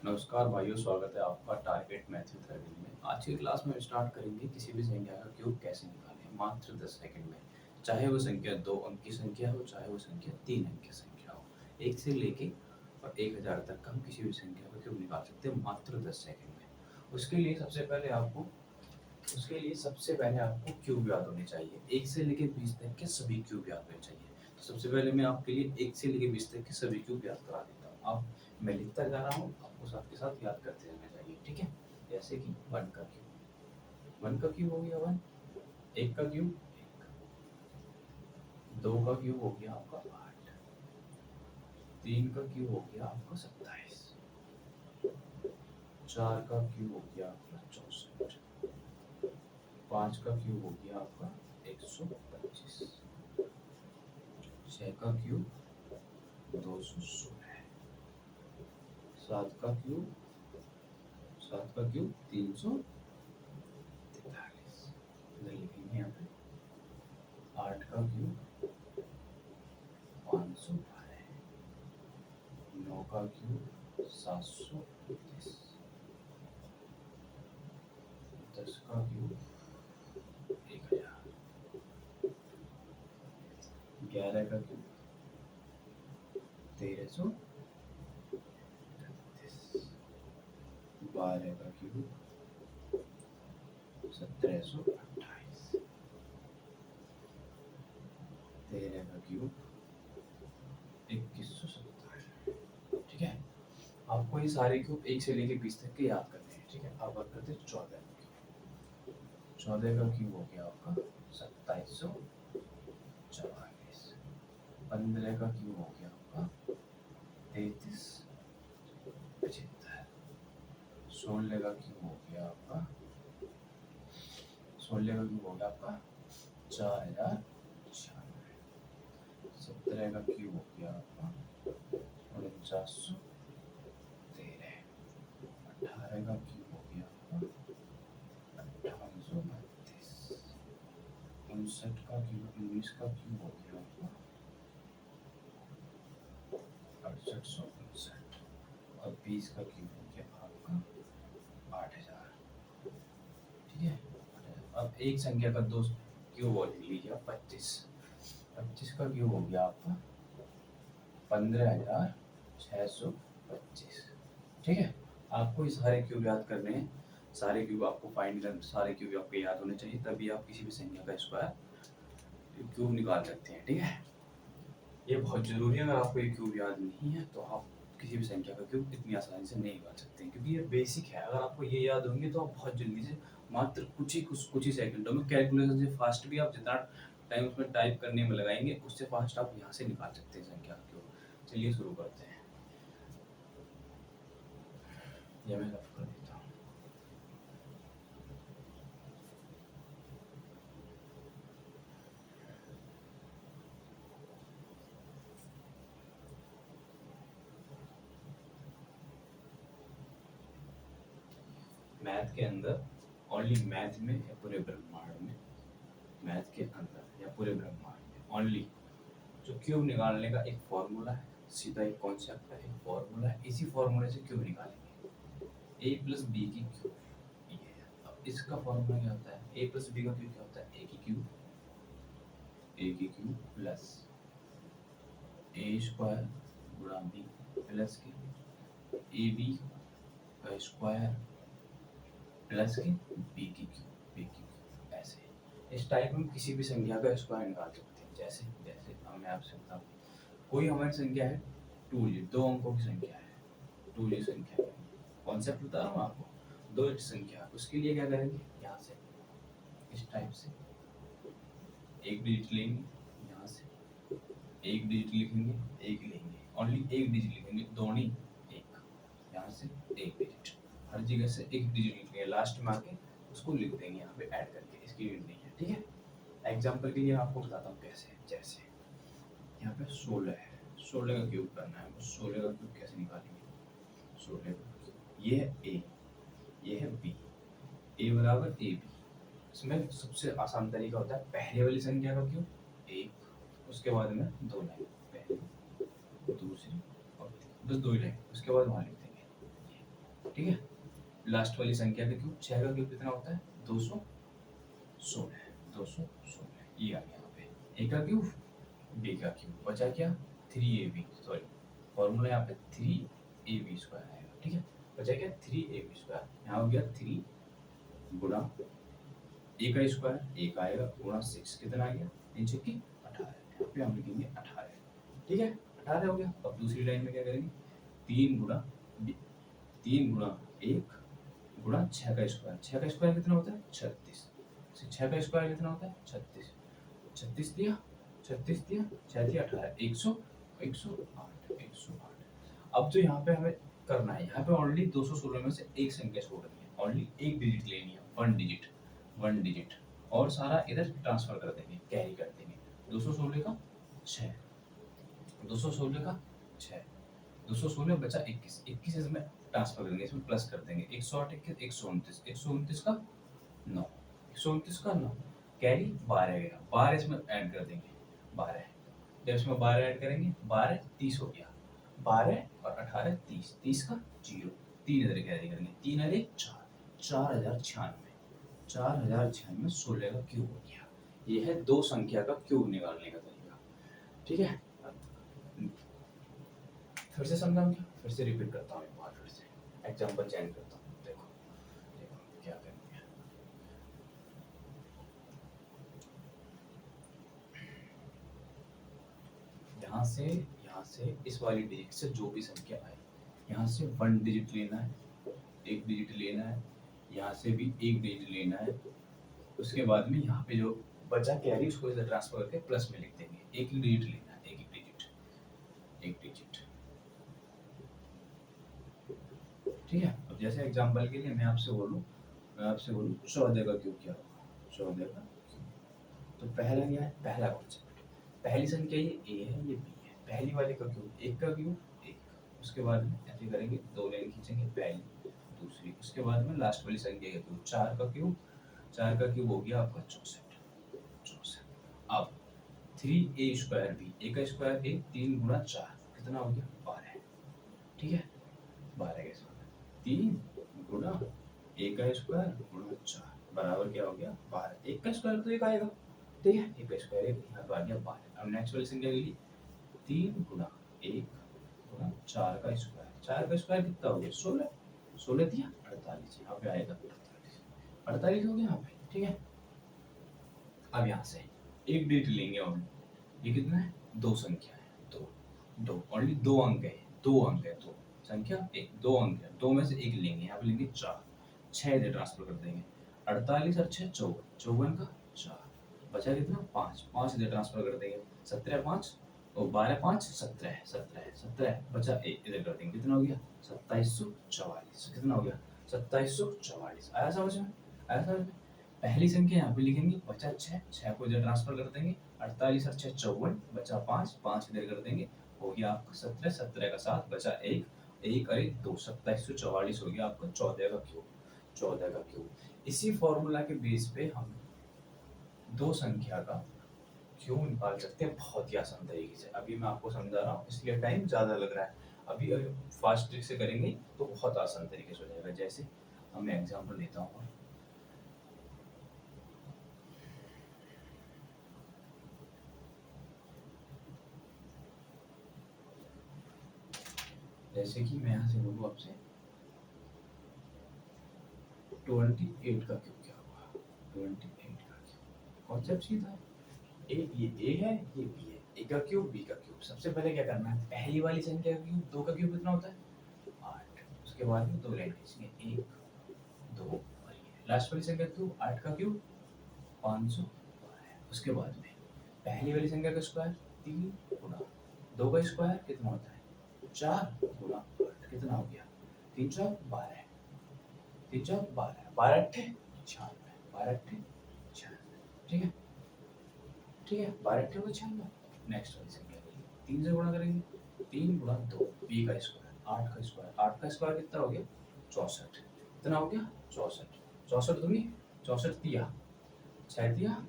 नमस्कार भाइयों, स्वागत है आपका टारगेट मैथ्यू थर्टी में। आज की क्लास में हम स्टार्ट करेंगे किसी भी संख्या का क्यूब कैसे निकालें मात्र 10 सेकंड में। चाहे वो संख्या 2 अंक की संख्या हो, चाहे वो संख्या 3 अंक की संख्या हो। 1 से लेके और 1000 तक का हम किसी भी संख्या का क्यूब निकाल सकते हैं मात्र 10 सेकंड में। उसके लिए सबसे पहले आपको क्यूब याद होने चाहिए। 1 से लेके 20 तक के सभी क्यूब याद होने चाहिए। तो सबसे पहले मैं आपके लिए 1 से लेके 20 तक के सभी क्यूब याद करा देता हूँ। मैं लिखता जा रहा हूँ, आपको साथ के साथ याद करते रहना चाहिए, ठीक है। जैसे कि 1 का क्यूब, 1 का क्यूब हो गया 1। 1 का क्यूब 1। 2 का क्यूब हो गया आपका 8। 3 का क्यूब हो गया आपका 27। 4 का क्यूब हो गया आपका 64। 5 का क्यूब हो गया आपका 125। 6 का क्यूब 216। 7 का क्यूब 343। इधर लिखेंगे यहाँ पे। 8 का क्यूब 512। 9 का क्यूब 729। 10 का क्यूब 1000। 11 का क्यूब 1336। 12 का क्यूब 1728। 13 का क्यूब 2127। ठीक है। आपको ये सारे क्यूब 1 से लेके 20 तक के याद करने हैं, ठीक है। अब बात करते हैं 14 का क्यूब। 14 का क्यूब हो गया आपका 2744। 15 का क्यूब हो गया आपका 3375। 16 का क्यूब हो गया आपका 4096। 17 का क्यूब हो गया आपका 4913। 18 का क्यूब हो गया आपका 5832। 19 का क्यूब हो गया आपका 6859। और 20 का क्यूब हो गया आपका 8000। ठीक है। अब एक संख्या का दो क्यूब और लिख लीजिए 25। 25 का क्यूब हो गया आपका 15625। ठीक है। आपको ये सारे क्यूब याद करने हैं। सारे क्यूब आपको सारे क्यूब आपको याद होने चाहिए, तभी आप किसी भी संख्या का स्क्वायर क्यूब निकाल सकते हैं, ठीक है। ये बहुत जरूरी है। अगर आपको ये क्यूब याद नहीं है तो आप किसी भी संख्या का क्यूब इतनी आसानी से नहीं निकाल सकते हैं, क्योंकि ये बेसिक है। अगर आपको ये याद होंगे तो आप बहुत जल्दी से मात्र कुछ ही सेकंडों में, कैलकुलेशन से फास्ट भी आप जितना टाइम उसमें टाइप करने में लगाएंगे उससे फास्ट आप यहाँ से निकाल सकते हैं संख्या का क्यूब। चलिए शुरू करते हैं। यह मैं रफ कर देता हूँ। मैथ के अंदर ओनली मैथ में या पूरे ब्रह्मांड में, मैथ के अंदर या पूरे ब्रह्मांड में ओनली जो क्यूब निकालने का एक फॉर्मूला है, सीधा एक कॉन्सेप्ट है, एक फॉर्मूला है। इसी फॉर्मूले से क्यूब निकालेंगे। a प्लस बी की क्यूब ये है। अब इसका फॉर्मूला क्या होता है? a प्लस बी का क्यूब क्या होता है? a की क्यूब प्लस a स्क्वायर गुणा b प्लस के ए बी का स्क्वायर प्लस के बी की क्यूब। ऐसे इस टाइप में किसी भी संख्या का स्क्वायर निकाल सकते हैं। जैसे जैसे मैं आपसे बताऊँ, कोई हमारी संख्या है 2 दो अंकों की संख्या है। 2 संख्या है, कॉन्सेप्ट बता रहा हूँ आपको। 2 संख्या, उसके लिए क्या करेंगे? यहाँ से इस टाइप से एक डिजिट लेंगे, यहाँ से एक डिजिट लिखेंगे, एक लेंगे, ओनली एक डिजिट लिखेंगे, दो नहीं एक। यहाँ से एक डिजिट, हर जगह से एक डिजिट लिखेंगे, लास्ट में आके उसको लिख देंगे यहाँ पे ऐड करके। इसकी नीड नहीं है, ठीक है। एग्जाम्पल के लिए आपको बताता हूँ कैसे। जैसे यहाँ पे 16 है, 16 का क्यूब करना है। 16 का क्यूब कैसे निकालेंगे? 16 का क्यूब, ये है a, ये है b, a बराबर ab। इसमें सबसे आसान तरीका होता है पहले वाली संख्या का क्यूब 1, उसके बाद में 2 लाइन, पहली दूसरी और बस 2 ही लाइन, उसके बाद वहाँ लिख देंगे। ठीक है। लास्ट वाली संख्या का क्यूब, 6 का क्यूब कितना होता है 216, 216 ये आ गया यहाँ पे। ए का क्यूब बी का क्यूब बचा क्या 3ab, सॉरी फॉर्मूला यहाँ पे 3ab स्क्वायर आएगा, ठीक है। बचा क्या 3ab स्क्वायर, यहाँ हो गया 3 गुणा ए का स्क्वायर, ए का आएगा गुणा 6 कितना आ गया 3 छक्के 18, यहाँ पे हम लिखेंगे 18, ठीक है 18 हो गया। अब दूसरी लाइन में क्या करेंगे 3 गुणा 1 गुणा 6 का स्क्वायर, 6 का स्क्वायर कितना होता है 36, 6 का स्क्वायर कितना होता है 36, 36 दिया 36 दिया 6 दिया 18, 108। अब जो यहाँ पे हमें करना है, यहाँ पे ऑलरेडी 216 में से एक संख्या छोड़ रही है, ऑनली एक डिजिट लेनी है, वन डिजिट और सारा इधर ट्रांसफर कर देंगे, कैरी कर देंगे। 216 का 6, 216 का 6, 216 बचा 21, 21 इसमें ट्रांसफर करेंगे, इसमें प्लस कर देंगे 108 129, 129 का 9, 129 का 9 कैरी 12 गया, 12 इसमें ऐड कर देंगे 12, जब इसमें 12 ऐड करेंगे 12 30 हो गया, 12 और 18 30, 30 का 0, 3 इधर कैरी करेंगे 3 अरे 4, 4096, 16 का क्यूब हो गया। ये है दो संख्या का क्यूब निकालने का तरीका, ठीक है। फिर से समझाऊं क्या, फिर से रिपीट करता हूँ एक बार, फिर से एग्जांपल चेंज करता हूँ। देखो क्या करेंगे, यहाँ से इस वाली डिजिट से जो भी संख्या आए, यहाँ से 1 डिजिट लेना है, 1 डिजिट लेना है, यहाँ से भी 1 डिजिट लेना है, उसके बाद में यहाँ पे जो बचा कैरी उसको इधर ट्रांसफर करके प्लस में लिख देंगे, एक ही डिजिट लेना है, एक डिजिट, ठीक है। अब जैसे एग्जांपल के लिए मैं आपसे बोलूँ 14 का क्यूब क्या होगा, 14 का क्यूब, तो पहला क्या है, पहला कॉन्सेप्ट, पहली संख्या ये ए है ये बी है, पहली वाले का क्यूब 1 का क्यूब 1, उसके बाद में ऐसे करेंगे 2 लाइन खींचेंगे पहली दूसरी, उसके बाद में लास्ट वाली संख्या का क्यूब 4 का क्यूब हो गया आपका 64। अब 3a स्क्वायर भी, ए का स्क्वायर 1, 3 गुणा 4 कितना हो गया 12, ठीक है 12 के साथ 3 गुणा ए का स्क्वायर गुणा 4 बराबर क्या हो गया 12, 1 का स्क्वायर तो 1 आएगा, ठीक है 1 का स्क्वायर 1 यहाँ पे आ गया 12। अब नेक्स्ट वाली संख्या के लिए 3 गुणा 1 गुणा 4 का स्क्वायर कितना हो गया 16 दिया 48, यहाँ पे आएगा 48 हो गया यहाँ पे, ठीक है। अब यहाँ से एक डिजिट लेंगे और ये कितना है 2 संख्या है, 2 ओनली 2 अंक है, 2 संख्या 1 2 अंक है, 2 में से एक लेंगे, यहाँ पे लेंगे 4, 6 इधर ट्रांसफर कर देंगे, 48 और 6 54, 54 का 4 बचा कितना 5 इधर ट्रांसफर कर देंगे, 17 5 और 12 5 17 बचा 1 इधर कर देंगे, कितना हो गया 2744, कितना हो गया 2744। आया समझ में, पहली संख्या यहाँ पे लिखेंगे, बचा 6 को इधर ट्रांसफर कर देंगे, 48 और 6 54, बचा 5 इधर कर देंगे, हो गया आपका 17 का 7 बचा 1 और 1 2, 2744 हो गया आपका 14 का क्यूब। इसी फॉर्मूला के बेस पे हम दो संख्या का क्यूब निकाल सकते हैं बहुत ही आसान तरीके से। अभी मैं आपको समझा रहा हूँ इसलिए टाइम ज़्यादा लग रहा है, अभी फास्ट ट्रिक से करेंगे तो बहुत आसान तरीके से हो जाएगा। जैसे मैं एग्जाम्पल लेता हूँ, जैसे कि मैं यहाँ से बोलूँ आपसे 28 का क्यूब क्या होगा, 28 का क्यूब कॉन्सेप्ट सीधा है, ये ए है ये बी है, ए का क्यूब बी का क्यूब। सबसे पहले क्या करना है, पहली वाली संख्या का क्यूब 2 का क्यूब कितना होता है 8, उसके बाद में 2 लाइन खींचेंगे 1 2 और ये लास्ट वाली संख्या क्यूब 8 का क्यूब 512, उसके बाद में पहली वाली संख्या का स्क्वायर 3 गुणा 2 का स्क्वायर कितना होता है 4 गुणा 8 कितना हो गया 3 4 12, 3 4 12, 12 8 96, 12 8 96, ठीक है 12 8 को 96। नेक्स्ट वाली संख्या के लिए 3 से गुणा करेंगे, 3 गुणा 2 बी का स्क्वायर 8 का स्क्वायर कितना हो गया 64, कितना हो गया 64 दूंगी 64 दिया 6 दिया,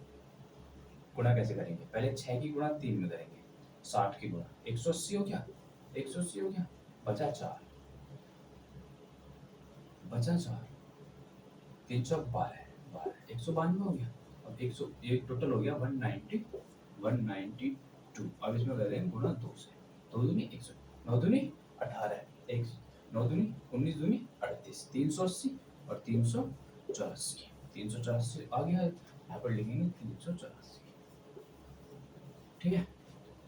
गुणा कैसे करेंगे, पहले 6 की गुणा 3 में करेंगे, 60 की गुणा 180 हो गया, बचा 4 बचा 4, 312, 192 हो गया। अब 100 ये टोटल हो गया 192। अब इसमें कर देंगे गुणा 2 से, 2 दूनी 100, 9 दूनी 18, 1 9 दूनी 19 दूनी 38, 380 और 384, 384 आ गया। यहाँ पर लिखेंगे 384, ठीक है,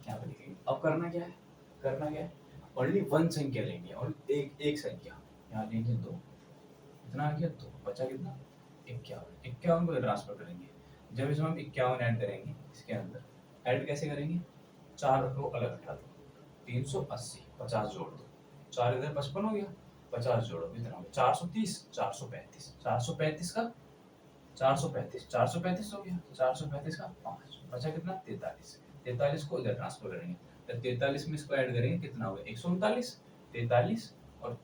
यहाँ पर लिखेंगे। अब करना क्या है, ओनली वन संख्या लेंगे और एक संख्या यहाँ लेंगे 2, इतना आ गया 2, बचा कितना 51, 51 को ट्रांसफर करेंगे। जब इसमें हम 51 ऐड करेंगे, इसके अंदर ऐड कैसे करेंगे, 4 को अलग हटा दो, 380, 50 जोड़ दो, 4 इधर 55 हो गया, 50 जोड़ो कितना हो गया 430, 435, 435 का 435, 435 हो गया, 435 का 5, बचा कितना 43, 43 को इधर ट्रांसफर करेंगे। तो 43 में इसको ऐड करेंगे कितना होगा 139, 43 और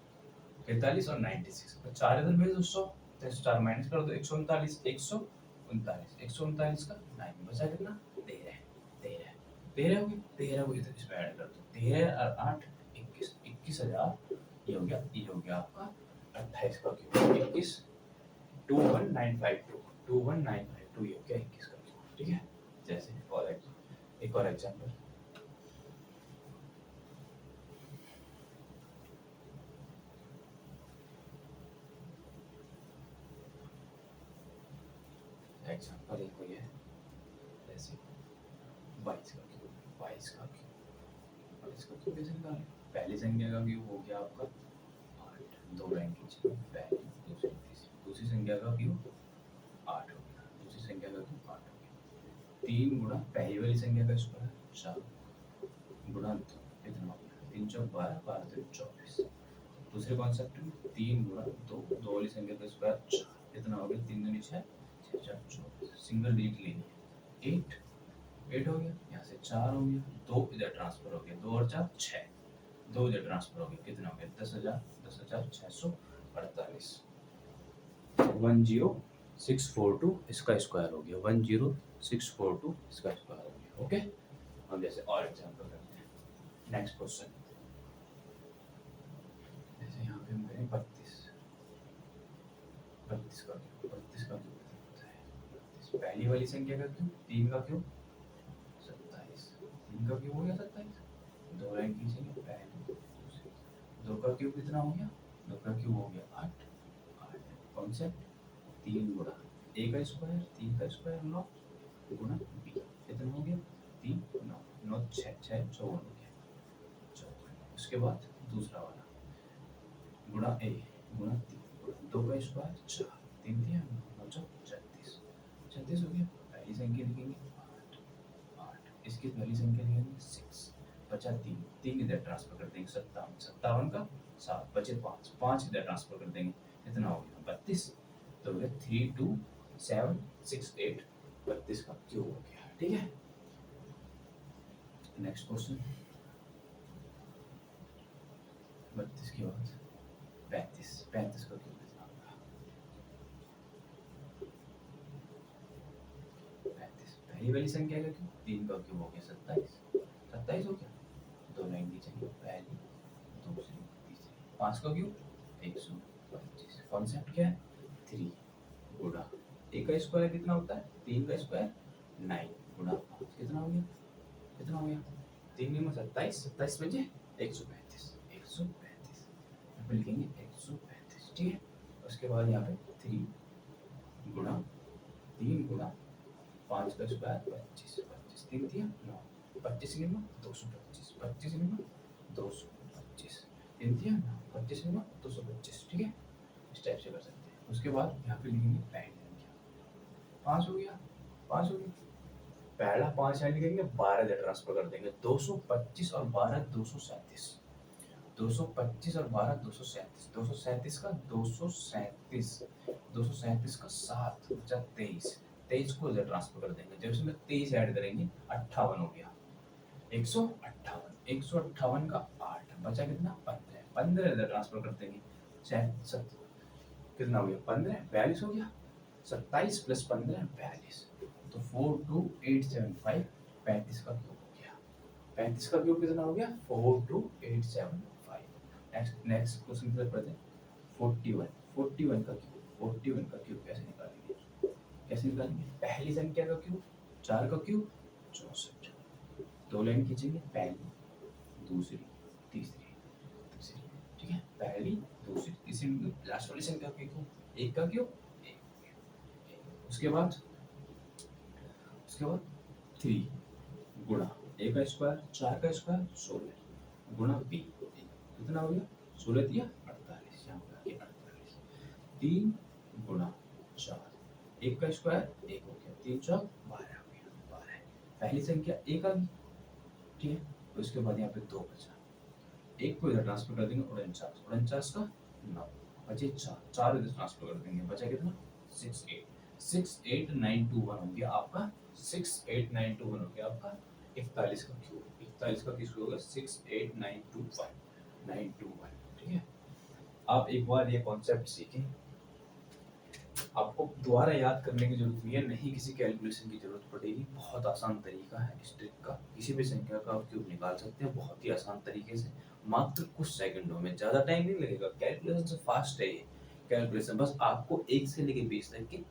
43 और 96, तो 4 इधर भेज दो 100, तो 4 माइनस कर दो 139, 139, 139 का 9, बचा कितना 13, 13, 13 हो गया, 13 को इधर इसमें ऐड कर दो, 13 और 8 21, 21,000, ये हो गया आपका 28 का क्यूब, 21 21952, 21952 ये हो गया 21 का क्यूब, ठीक है। जैसे एक और एग्जांपल, एक हुई है जैसे 22 का क्यूब, 22 का क्यूब कैसे निकालें, पहली संख्या का क्यूब हो गया आपका 8, 2 लाइन खींचे, पहली दूसरी तीसरी, दूसरी संख्या का क्यूब 8 हो गया, दूसरी संख्या का क्यूब 8 हो गया, 3 गुणा पहली वाली संख्या का स्क्वायर 4 गुणा 2 कितना हो गया 3 चौक 12, 12 3 24, दूसरे कॉन्सेप्ट में 3 गुणा 2, 2 वाली संख्या का स्क्वायर 4 कितना हो गया 3 दूनी 6, 6 4 24, सिंगल डिजिट लेंगे 8 हो गया, यहाँ से 4 हो गया, 2 इधर ट्रांसफर हो गया, 2 और 4 6, 2 इधर ट्रांसफर हो गया, कितना हो गया 10,648, 10642 इसका स्क्वायर हो गया, 10642 इसका स्क्वायर हो गया, ओके। अब जैसे और एग्जांपल करते हैं, नेक्स्ट क्वेश्चन, जैसे यहाँ पे हम करें 32 का क्यूब, 32 का क्यूब होता है 32, पहली वाली संख्या का क्यूब 3 का क्यूब 27, 3 का क्यूब हो गया 27, 2 लाइन खींचेंगे, पहली दूसरी, 2 का क्यूब कितना हो गया, 2 का क्यूब हो गया 8, 8 कॉन्सेप्ट 3 गुणा a का स्क्वायर, 3 का स्क्वायर 9 गुणा b कितना हो गया 3 9 9 6 6 54 हो गया 54, उसके बाद दूसरा वाला गुणा a गुणा 3 गुणा 2 का स्क्वायर 4, 3 दिया 9 36, 36 हो गया, पहली संख्या लिखेंगे 8, 8 इसकी पहली संख्या लिखेंगे 6, बचा 3, 3 इधर ट्रांसफर कर देंगे 57, 57 का 7, बचे 5, 5 इधर ट्रांसफर कर देंगे, कितना हो गया 32, तो हो गया 32768, 32 का क्यूब हो गया, ठीक है। नेक्स्ट क्वेश्चन 32 के बाद 35, 35 का क्यूब कितना होगा 35, पहली वाली संख्या का क्यूब 3 का क्यूब हो गया 27, 27 हो गया, 2 लाइन दी चाहिए, पहली दूसरी तीसरी, 5 का क्यूब 125, कॉन्सेप्ट क्या है 3 गुणा a का स्क्वायर कितना होता है 3 का स्क्वायर 9 गुणा 5 कितना हो गया 3 में 27, 27 बचे 135, 135 यहाँ पे लिखेंगे 135, ठीक है। उसके बाद यहाँ पे 3 गुणा 5 का स्क्वायर 25, 25 3 दिया 9, 25 गिनना 225, 25 गिनना 225, 3 दिया 9, 25 गिनना 225, ठीक है, इस टाइप से कर सकते हैं। उसके बाद यहाँ पे लिखेंगे पहली संख्या 5 हो गया, 5 हो गया, पहला 5 यहाँ लिखेंगे, 12 इधर ट्रांसफर कर देंगे, 225 और 12 237, 225 और 12 237, 237 का 237, 237 का 7 बचा 23, 23 को इधर ट्रांसफर कर देंगे, जब इसमें 23 ऐड करेंगे 58 हो गया, 158, 158 का 8 बचा कितना 15, 15 इधर ट्रांसफर कर देंगे, कितना हो गया 15, 42 हो गया, 27 प्लस 15 42, तो 42875, 35 का क्यूब हो गया, 35 का क्यूब कितना हो गया 42875। नेक्स्ट क्वेश्चन की तरफ बढ़ते हैं, 41, 41 का क्यूब, 41 का क्यूब कैसे निकालेंगे? कैसे निकालेंगे? पहली संख्या का क्यूब 4 का क्यूब 64, दो लाइन खींचेंगे, पहली दूसरी तीसरी तीसरी, ठीक है, पहली दूसरी तीसरी, लास्ट वाली संख्या का क्यूब, 1 का क्यूब 1, उसके बाद 3 गुणा a का स्क्वायर 4 का स्क्वायर 16 गुणा b, कितना हो गया? 16 दिया 48, यहाँ पे 48, 3 गुणा 4, 1 का स्क्वायर 1 हो गया, 3 4 12 हो गया, 12 पहली संख्या 1 आ गई, ठीक है। तो इसके बाद यहाँ पे 2 बचा, 1 को इधर ट्रांसफर कर देंगे 49, 49 का 9 बचे 4, 4 इधर ट्रांसफर कर देंगे, बचा कितना? 68921 हो गया आपका, 68921 हो गया आपका 41 का क्यूब, 41 का किस होगा? 68921, ठीक है। आप एक बार ये कॉन्सेप्ट सीखें, आपको दोबारा याद करने की जरूरत नहीं है, नहीं किसी कैलकुलेशन की जरूरत पड़ेगी, बहुत आसान तरीका है इस ट्रिक का, किसी भी संख्या का आप क्यूब निकाल सकते हैं बहुत ही आसान तरीके से, मात्र कुछ सेकंडों में, ज्यादा टाइम नहीं लगेगा, कैलकुलेशन से फास्ट है ये कैलकुलेशन, बस आपको 1 से लेके 20 तक के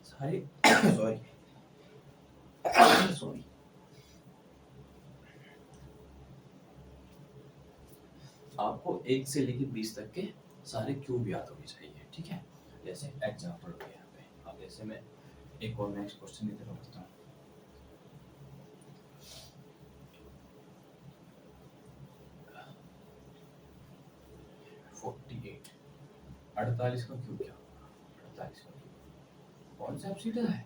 सारे सॉरी आपको 1 से लेके 20 तक के सारे क्यूब याद होने चाहिए, ठीक है। जैसे एग्जांपल हो गया यहाँ पे, अब जैसे मैं एक और नेक्स्ट क्वेश्चन की तरफ बढ़ता हूँ। अड़तालीस का क्यूब क्या होगा? 48 का क्यूब कॉन्सेप्ट सीधा है,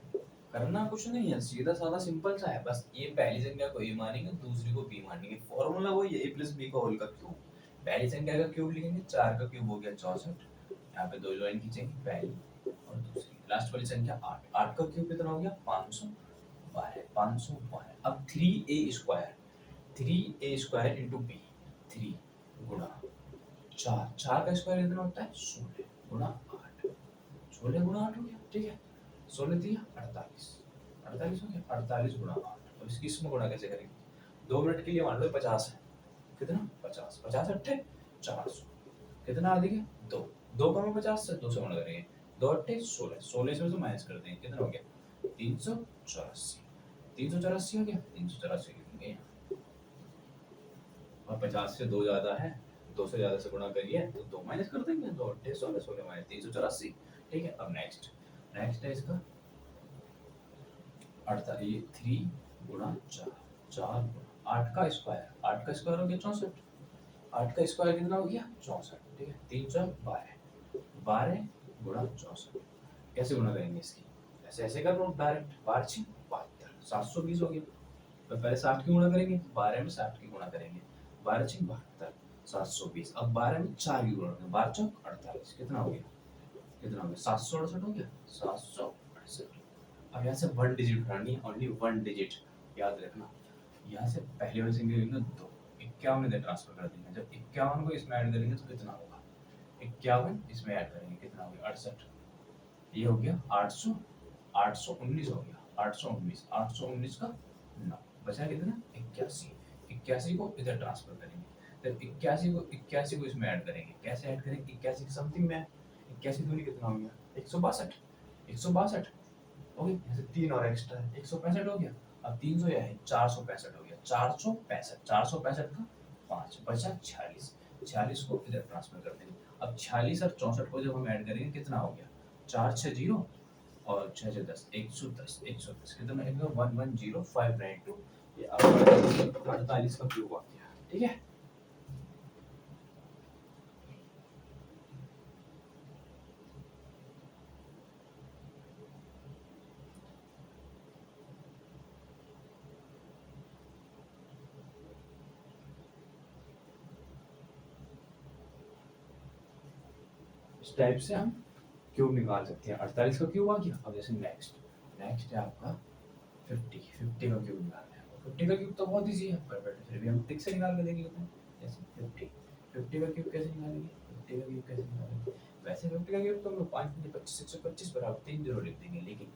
करना कुछ नहीं है, सीधा साधा सिंपल सा है, बस ये पहली संख्या को a मानेंगे, दूसरी को b मानेंगे, फॉर्मूला वही है, a + b का होल का क्यूब, पहली संख्या का क्यूब लिखेंगे, 4 का क्यूब हो गया 64, यहाँ पे दो लाइन खींचेंगे, पहली और दूसरी, लास्ट वाली संख्या 8, 8 का क्यूब कितना हो गया? 512, 512, अब 3a स्क्वायर इंटू b, 3 गुणा 4, 4 का स्क्वायर कितना होता है? 16 गुणा 8, 16 गुणा 8 हो गया, ठीक है, 16 दिया 48, 48 हो गया, 48 गुणा 8, अब इसकी इसमें गुणा कैसे करेंगे? 2 मिनट के लिए मान लो 50 है, कितना? 50, 50 अट्ठे 400, कितना आ गया? 2, 2 का 50 से 2 से गुणा करेंगे, 2 अट्ठे 16, 16 से माइनस कर देंगे, कितना हो गया? 384, 384 हो गया, 384 लिखेंगे यहाँ, और 50 से 2 ज्यादा है, 2 से ज्यादा से गुणा करिए तो 2 माइनस कर देंगे, 2 अट्ठे 16, 16 माइनस 384, ठीक है। अब नेक्स्ट है इसका 3 गुणा 4, 4 गुणा 8 का स्क्वायर, 8 का स्क्वायर हो गया 64, 8 का स्क्वायर कितना हो गया? 64, ठीक है, 3 4 12, 12 गुणा 64, कैसे गुणा करेंगे इसकी? ऐसे कर लो डायरेक्ट, 12 6 72, 720 हो गया, तो पहले 60 की गुणा करेंगे, 12 में 60 की गुणा करेंगे, 12 6 72, 720, अब 12 में 4 की गुणा करेंगे, 12 4 48, कितना हो गया? 768 हो गया, 768। अब यहाँ से 1 डिजिट उठानी है, ओनली 1 डिजिट, याद रखना, यहाँ से पहले वाली संख्या लेंगे 2, 51 इधर ट्रांसफर कर देंगे, जब 51 को इसमें ऐड करेंगे तो कितना होगा? 51 इसमें ऐड करेंगे, कितना हो गया? 68, ये हो गया 800, 819 हो गया, 819, 819 का 9, बचा कितना? 81, 81 को इधर ट्रांसफर करेंगे, जब 81 को इसमें ऐड करेंगे, कैसे ऐड करेंगे? 81 की समथिंग में 81 दूनी कितना हो गया? 162, 162 हो गया, यहाँ से 3 और एक्स्ट्रा है, 165 हो गया, अब 300 या है 465 हो गया, 465, 465 का 5 बचा 46, 46 को इधर ट्रांसफर कर देंगे, अब 46 और 64 को जब हम ऐड करेंगे कितना हो गया? 4 6 0 और 6 6 10, 110, 110 कितना है? 110592, ये आपका 48 का क्यूब आ गया, ठीक है। इस टाइप से हम क्यूब निकाल सकते हैं, 48 का क्यूब आ गया। अब जैसे नेक्स्ट है आपका 50 का क्यूब निकालना है, 50 का क्यूब तो बहुत इजी है, पर फिर भी हम टिक से निकाल के देख लेते हैं। जैसे 50 का क्यूब कैसे निकालेंगे? 50 का क्यूब कैसे निकालेंगे? वैसे 50 का क्यूब तो हम 5 × 25 125 बराबर 3 0 लिख देंगे, लेकिन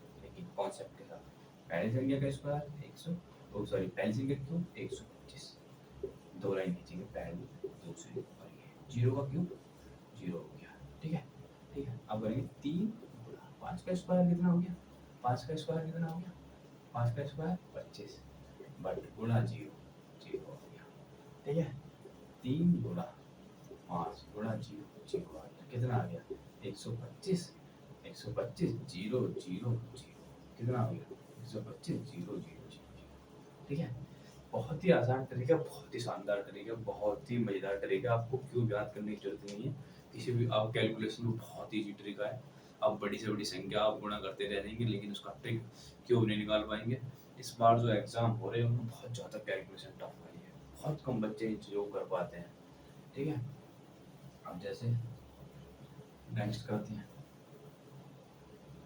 कॉन्सेप्ट के साथ पहली संख्या का स्क्वायर 100, ओ सॉरी पहली संख्या का क्यूब 125, दो लाइन खींचेंगे, पहली दूसरी और ये 0 का क्यूब 0 हो गया, ठीक है। ठीक है, अब करेंगे 3 गुणा 5 का स्क्वायर कितना हो गया, 5 का स्क्वायर कितना हो गया, 5 का स्क्वायर 25 बट गुणा 0 0 हो गया। ठीक है, 3 गुणा 5 गुणा 0 0 कितना आ गया 125 125 0 0 0 कितना हो गया 125 0 0 0। ठीक है, बहुत ही आसान तरीका, बहुत ही शानदार तरीका, बहुत ही मजेदार तरीका। आपको क्यों याद करने की जरूरत नहीं है, किसी भी आप कैलकुलेशन में बहुत ईजी तरीका है। आप बड़ी से बड़ी संख्या आप गुणा करते रह जाएंगे लेकिन उसका ट्रिक क्यों नहीं निकाल पाएंगे। इस बार जो एग्जाम हो रहे हैं उनमें बहुत ज़्यादा कैलकुलेशन टफ आई है, बहुत कम बच्चे जो कर पाते हैं। ठीक है, अब जैसे नेक्स्ट करते हैं,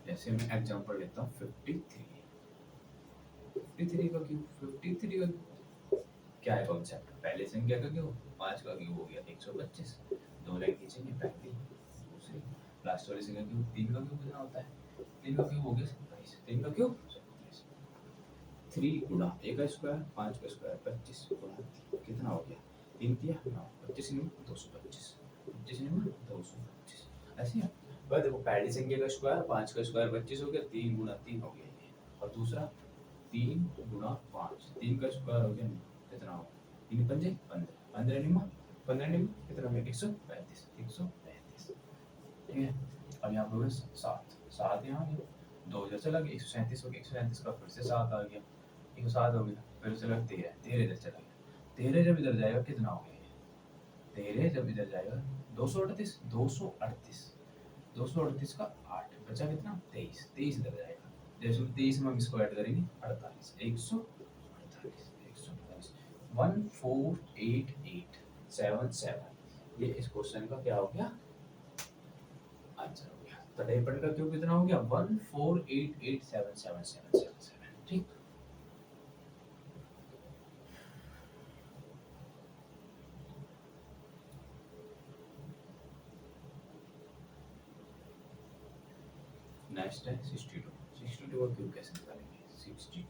जैसे मैं एग्जाम्पल लेता हूँ 53 का क्यूब 53 का क्या है कॉन्सेप्ट, पहले संख्या का क्यूब 5 का क्यूब हो गया 125, दो लाइन खींचेंगे पहली दूसरी, लास्ट वाली संख्या क्यूब 3 का क्यूब कितना होता है, 3 का क्यूब हो गया 27, 3 का क्यूब 27, 3 गुणा a का स्क्वायर 5 का स्क्वायर 25 गुणा कितना हो गया 3 दिया 9 25 नहीं 225 25 नहीं 225 ऐसे है। बस देखो पहली संख्या का स्क्वायर 5 का स्क्वायर 25 हो गया, 3 गुणा 3 हो गया ये, और दूसरा 3 गुणा 5 3 का स्क्वायर हो गया कितना हो गया 3 पंजे 15 15 निम्मा 15 निम्मा कितना हो गया 135 135। ठीक है, अब यहाँ पर 7 7 यहाँ गया 2 इधर चला गया 137 हो गया 137 का फिर से 7 आ गया 107 हो गया, फिर चला 13 13 इधर चला गया 13 जब इधर जाएगा कितना हो गया 13 जब इधर जाएगा 238 238 238 का 8 बचा कितना 23 23 इधर जाएगा, जैसे 23 में हम इसको ऐड करेंगे 48 148 148 14887 ये इस क्वेश्चन का क्या हो गया आंसर हो गया। तो डायपंड का क्यूब कितना हो गया 148877777। ठीक, नेक्स्ट है 62 62 का क्यूब कैसे निकालेंगे 62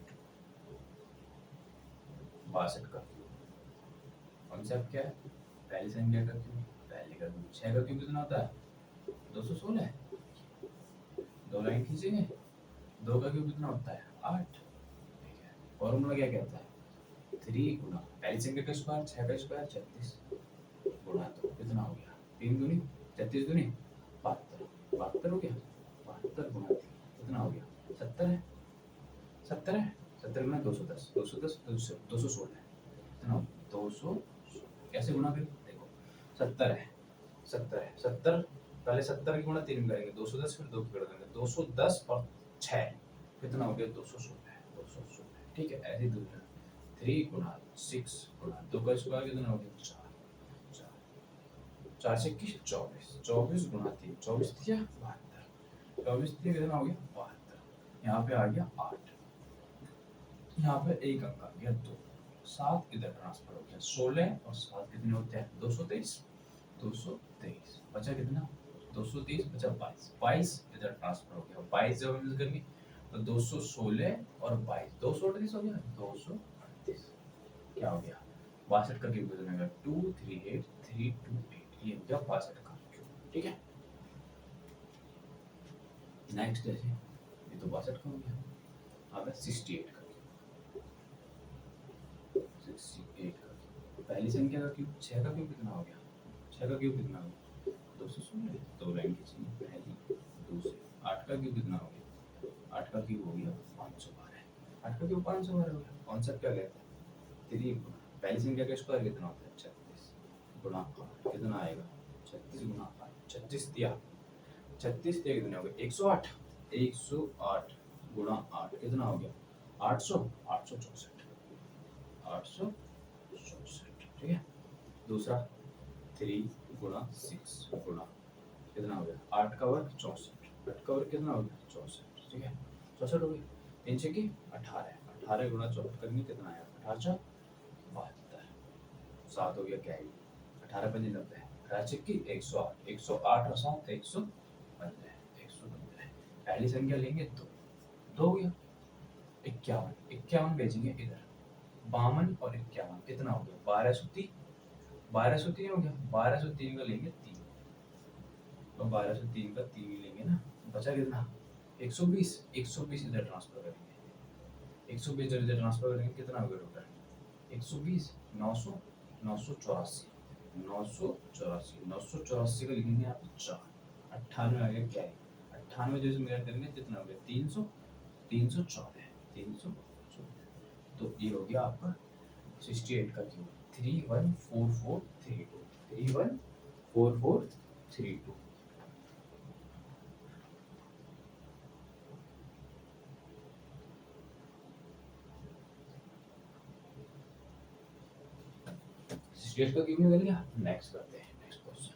62 का क्यूब कॉन्सेप्ट क्या है, पहली संख्या का क्यूब पहले का क्यूब 6 का क्यूब कितना होता है 216, दो लाइन खींचेंगे 2 का क्यूब कितना होता है 8। ठीक है, फॉर्मूला क्या कहता है 3 गुणा पहली संख्या का स्क्वायर 6 का स्क्वायर 36 गुणा 2 कितना हो गया 3 दूनी 36 दूनी 72 72 हो गया 72 गुणा 3 कितना हो गया 70 है 70 है 70 गुणा 210 210 216 कितना 200 कैसे गुणा करें देखो 70 है 70 है 70 पहले 70 की गुणा 3 करेंगे 210 फिर 2 की गुणा करेंगे 210 और 6 कितना हो गया 216 216। ठीक है, ऐसे दूसरा 3 गुणा 6 गुणा 2 का स्क्वायर कितना हो गया 4 4 4 से 24 24 गुणा 3 24 दिया 72 24 दिया कितना हो गया 72, यहाँ पे आ गया 8, यहाँ पे एक अंक आ गया 2 7 इधर ट्रांसफर हो गया 16 और 7 कितने होते हैं 223 223 बचा कितना 230 बचा 22 22 इधर ट्रांसफर हो गया 22 जब हम यूज करेंगे तो 216 और 22 238 हो गया 238 क्या हो गया 62 का क्यूब कितना होगा 238328 ये हो गया 62 का क्यूब। ठीक है, नेक्स्ट है ये तो 62 का हो गया, अब है 68 का क्यूब 68 का क्यूब पहली संख्या का क्यूब 6 का क्यूब कितना हो गया 6 का क्यूब कितना हो गया 216 दो लाइन खींचेंगे पहली दूसरी 8 का क्यूब कितना हो गया 8 का क्यूब हो गया 512 8 का क्यूब 512 हो गया। कॉन्सेप्ट क्या कहता है 3 गुणा पहली संख्या का स्क्वायर कितना होता है 36 गुणा 8 कितना आएगा 36 गुणा 8 36 दिया 36 दिया कितना हो गया 108 108 गुणा 8 कितना हो गया 800 864 864। ठीक है, दूसरा 3 गुणा 6 गुणा कितना हो गया 8 का वर्ग 64 8 का वर्ग कितना हो गया 64। ठीक है, 64 हो गया 3 से की 18 18 गुणा 64 करेंगे कितना आया 18 72 7 हो गया क्या 18 पंजे 90 18 से की 108 108 और 7 115 115 पहली संख्या लेंगे तो 2 हो गया 51 51 भेजेंगे इधर 52 और 51 कितना हो गया 1203 1203 हो गया 1203 का लेंगे 3 तो 12 से 3 का 3 ही लेंगे ना, बचा कितना 120, 120 इधर ट्रांसफर करेंगे, 120 इधर ट्रांसफर करेंगे, कितना हो गया टोटल 120, 900, 984, 984, 984 का लिखेंगे यहाँ पे 4, 98 आ गया क्या है 98 जैसे मेरा करेंगे कितना हो गया 300, 314, 314, तो ये हो गया आपका 68 का क्यूब 314432, 314432। स्टेट का क्यों निकल गया। नेक्स्ट करते हैं नेक्स्ट क्वेश्चन।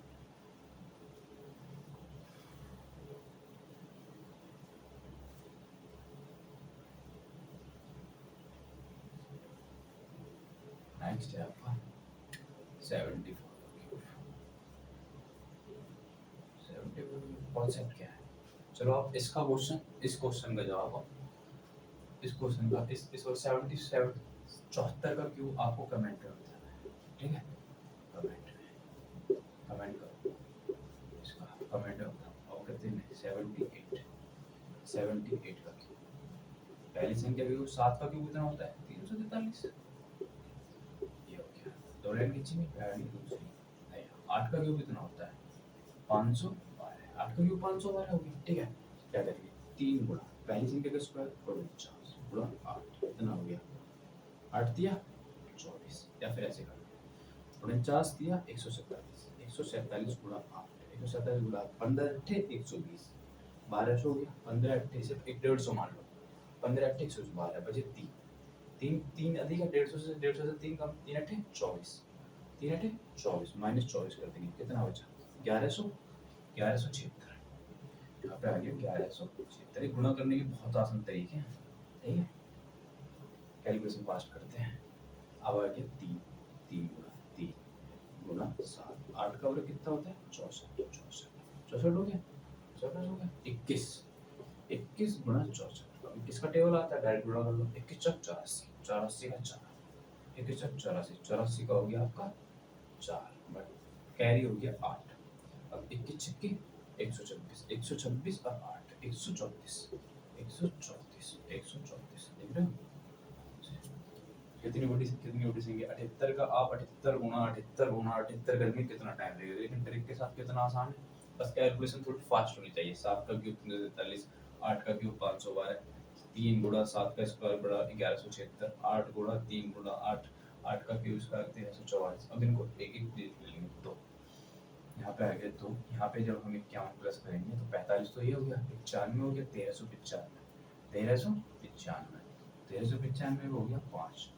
नेक्स्ट है आपका 74 कॉन्सेप्ट क्या है। चलो आप इसका क्वेश्चन, इस क्वेश्चन का जवाब आप इस क्वेश्चन का इस और 77 74 का क्यों आपको कमेंट में बताना है, ठीक है कमेंट करो इसका कमेंट में बताओ। और कहते हैं 78 का क्यूब, पहली संख्या क्यूब 7 का क्यूब कितना होता है 343, ये हो गया दो लाइन खींचेंगे पहली दूसरी। नहीं 8 का क्यूब कितना होता है 512, 8 का क्यूब 512 हो गया, ठीक है क्या करेंगे 3 गुणा पहली संख्या का स्क्वायर 49 गुणा 8 कितना हो गया 8 दिया 24, या फिर ऐसे कर 49 दिया 147, 147 गुणा 8, 147 गुणा 15 अट्ठे 120, 1200 हो गया 15 अट्ठे से 150 मान लो, 15 अट्ठे 112 बचे 3, 3 3 अधिक है 150 से 3 कम 3 अट्ठे 24, 3 अट्ठे 24 माइनस 24 कर देंगे कितना बचा 1176, यहाँ पे आ गया 1176। गुणा करने के बहुत आसान तरीके हैं, ठीक है कैलकुलेशन फास्ट करते हैं। अब आ गया 3 गुणा 7, 8 का वर्ग कितना होता है 64 हो गया 64 हो गया 21 गुणा 64, अब 21 का टेबल आता है डायरेक्ट गुणा कर लो 21 चौक 84, 84 का 4, 21 चौक 84, 84 का हो गया आपका 4 बट कैरी हो गया 8, अब 21 छक्के 126, 126 और 8 134, 134, 134 देख रहे हो कितनी बड़ी संख्या 78 का आप 78 गुणा 78 करने कितना टाइम लगेगा, लेकिन ट्रिक के साथ कितना आसान है, बस कैलकुलेशन थोड़ी फास्ट होनी चाहिए। 7 का क्यूब 343, 8 का क्यूब 512, 3 गुणा 7 का स्क्वायर बड़ा 1176, 8 गुणा 3 गुणा 8, 8 का क्यूब स्क्वायर 1344। अब इनको एक एक देख लेंगे तो यहाँ पे आ गया, तो यहाँ पे जब हम 51 प्लस करेंगे तो 45 तो ये हो गया 95 हो गया 1395 हो गया 5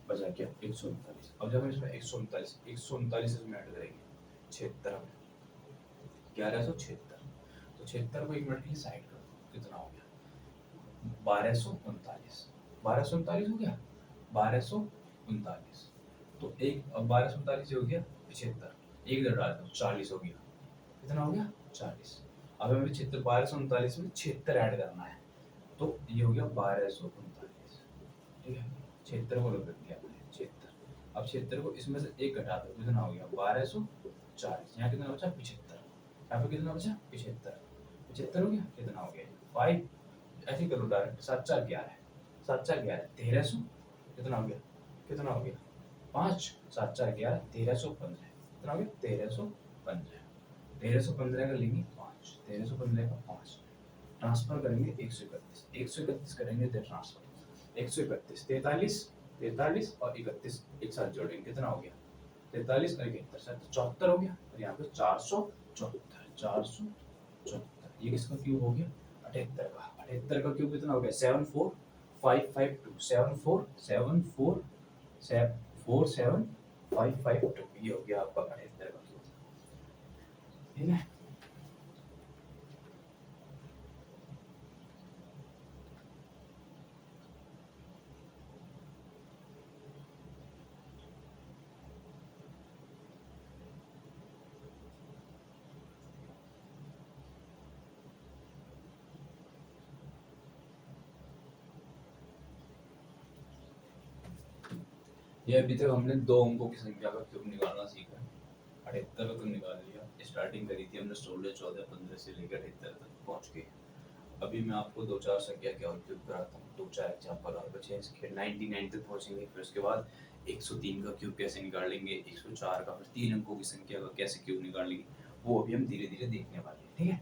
बचा क्या 139। अब जब हम इसमें 139 इसमें ऐड करेंगे 76 में 1176, तो 76 को 1 मिनट के लिए साइड कर दो कितना हो गया 1239 हो गया 1239, तो एक 1239 हो गया 75, एक इधर डाल दो 40 हो गया, कितना हो गया 40। अब हमें 76 1239 में 76 ऐड करना है, तो ये हो गया 1239, ठीक है 76 को रख दिया हमने 76। अब 76 को इसमें से एक घटा दो कितना हो गया 1240, यहाँ कितना बचा 75, यहाँ पे कितना बचा 75 हो गया कितना हो गया 5, ऐसे करो डायरेक्ट 7 4 11, 7 4 11 1300 कितना हो गया 5, 7 4 11 1315 कितना हो गया 1315 का लेंगे 5, 1315 का 5 ट्रांसफर करेंगे 131 करेंगे इधर ट्रांसफर 131 43 और 31 एक साथ जोड़ेंगे कितना हो गया 43 और 71 74 हो गया, और यहाँ पे 474, ये किसका क्यूब हो गया 78 का क्यूब कितना हो गया 74552, 7474552, ये हो गया आपका 78 का क्यूब, ठीक है। ये अभी तक हमने दो अंकों की संख्या का क्यूब निकालना सीखा है, 78 तो निकाल लिया, स्टार्टिंग करी थी हमने 16, 14, 15 से लेकर 78 तक पहुंच गए। अभी मैं आपको दो चार संख्या के और क्यूब कराता हूँ, दो चार एग्जाम्पल और बचे हैं इसके। 99 तक पहुंचेंगे, फिर उसके बाद 103 का क्यूब कैसे निकालेंगे, 104 का, फिर 3 अंकों की संख्या का कैसे क्यूब निकालेंगे, वो अभी हम धीरे धीरे देखने वाले हैं, ठीक है।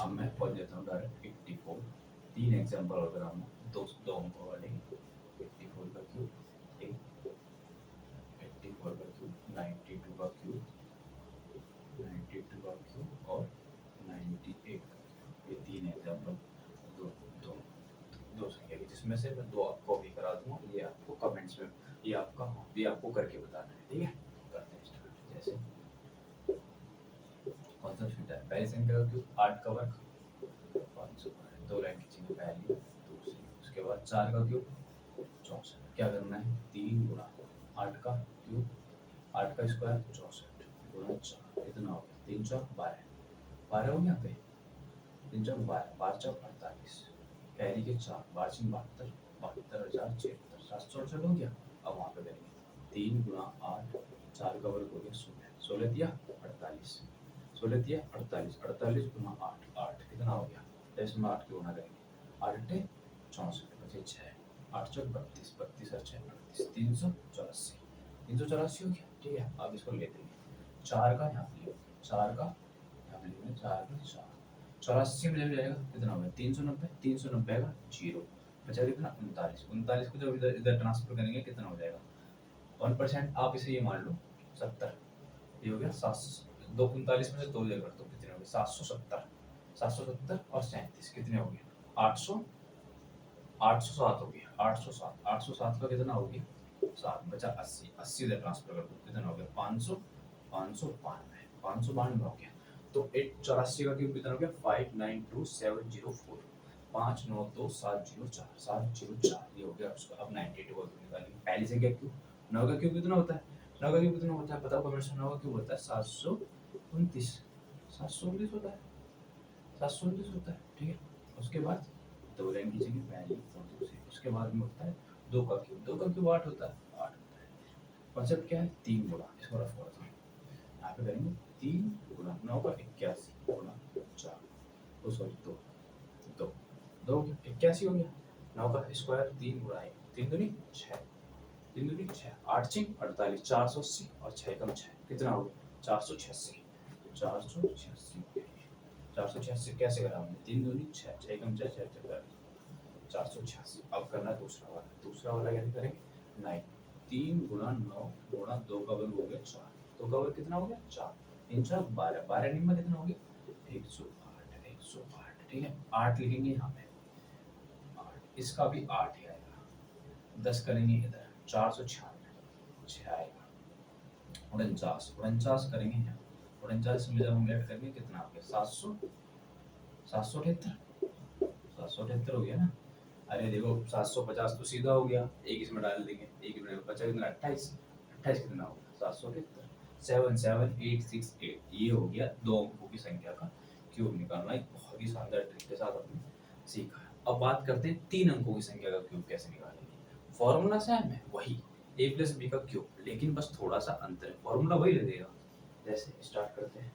अब मैं पढ़ देता हूँ डायरेक्ट 84, 3 एग्जाम्पल और कराऊंगा, दो अंकों वाले। 84 का क्यूब, 84 का क्यूब, 92 का क्यूब, 92 का क्यूब और 98 का क्यूब। ये 3 एग्जाम्पल, दो दो दो संख्या की, जिसमें से मैं 2 आपको भी करा दूंगा, ये आपको कमेंट्स में ये आपको करके बताना है, ठीक है। करते हैं स्टार्ट। जैसे कौन सा छूटा है, पहली संख्या का क्यूब 8 का वर्ग 500, दो लाइन खींचेंगे, पहली दूसरी, उसके बाद 4 का क्यूब 64। क्या करना है, 3 गुणा 8 का क्यूब, 8 का स्क्वायर 64 गुणा 4, कितना हो गया, 3 4 12, 12 हो गया पे, 3 4 12, 12 4 48, कैरी के 4, 12 6 72, 72,076, 768 हो गया। अब वहाँ पे करेंगे 3 गुणा 8, 4 का वर्ग हो गया 16, 16 दिया 48, 16 दिया 48, 48 गुणा 8, 8 कितना हो गया, 8 की गुणा करेंगे, 8 64 बचे 6, 8 चौक 32, 32 और 6 38, 384, 384 हो गया, ठीक है। अब इसको लेते हैं, 4 का यहाँ पे, 4 का यहाँ पे लिखेंगे, 4 का 4, 84 में जब जाएगा कितना होगा, 390, 390 का 0 बचा कितना, 39, 39 को जब इधर इधर ट्रांसफर करेंगे कितना हो जाएगा, 1%, आप इसे ये मान लो 70, ये हो गया 700, 39 में से 2 जगह तो कितने हो गए, 770, 770 और 37 कितने हो गए, 800, 807 हो गया, 807, 807 का कितना हो गया, 7 बचा 80, 80 इधर ट्रांसफर कर दो, कितना हो गया, 500, 592, 592 हो गया। तो 84 का क्यूब कितना हो गया, 592704, 592704, 704, ये हो गया उसका। अब 92 का क्यूब निकालेंगे, पहली से क्या क्यूब, 9 का क्यूब कितना होता है, 9 का क्यूब कितना होता है बताओ कमेंट्स में, 9 का क्यूब होता है 729, 729 होता है, 729 होता है, ठीक है। उसके बाद दो लाइन खींचेंगे, पहली और दूसरी, उसके बाद में होता है 2 का क्यूब, 2 का क्यूब 8 होता है, 8 होता है। कॉन्सेप्ट क्या है, 3 गुणा, इसको रफ करता हूँ, यहाँ पे करेंगे 3 गुणा 9 का 81 गुणा 4, तो सॉरी 2, 2 2 81 हो गया, 9 का स्क्वायर 3 गुणा 1, 3 दूनी 6, 3 दूनी 6, 8 6 48, 480 और 6 कम 6 कितना हो गया, 486, 486, 486 कैसे करा हमने, 3 दूनी 6, 6 कम 6 6 486। अब करना दूसरा वाला, दूसरा वाला कैसे करेंगे, 9, 3 गुणा 9 गुणा 2 का वर्ग हो गया 4, 2 का वर्ग कितना हो गया 4, 3 4 12, 12 निम्न कितना हो गया 108, 108, ठीक है। 8 लिखेंगे यहाँ पे, 8, इसका भी 8 ही आएगा, 10 करेंगे इधर 496, 6 आएगा, 49, 49 करेंगे यहाँ, 49 में जब हम ऐड करेंगे कितना आ गया 700, 778, 778 हो गया ना। अरे देखो 750 तो सीधा हो गया, एक इसमें डाल देंगे, एक इसमें बचा कितना 28, 28 कितना होगा 778, 77868, ये हो गया 2 अंकों की संख्या का क्यूब निकालना। एक बहुत ही शानदार ट्रिक के साथ हमने सीखा है। अब बात करते हैं 3 अंकों की संख्या का क्यूब कैसे निकालेंगे। फॉर्मूला सेम है, वही a प्लस बी का क्यूब, लेकिन बस थोड़ा सा अंतर है, फॉर्मूला वही लगेगा। जैसे स्टार्ट करते हैं,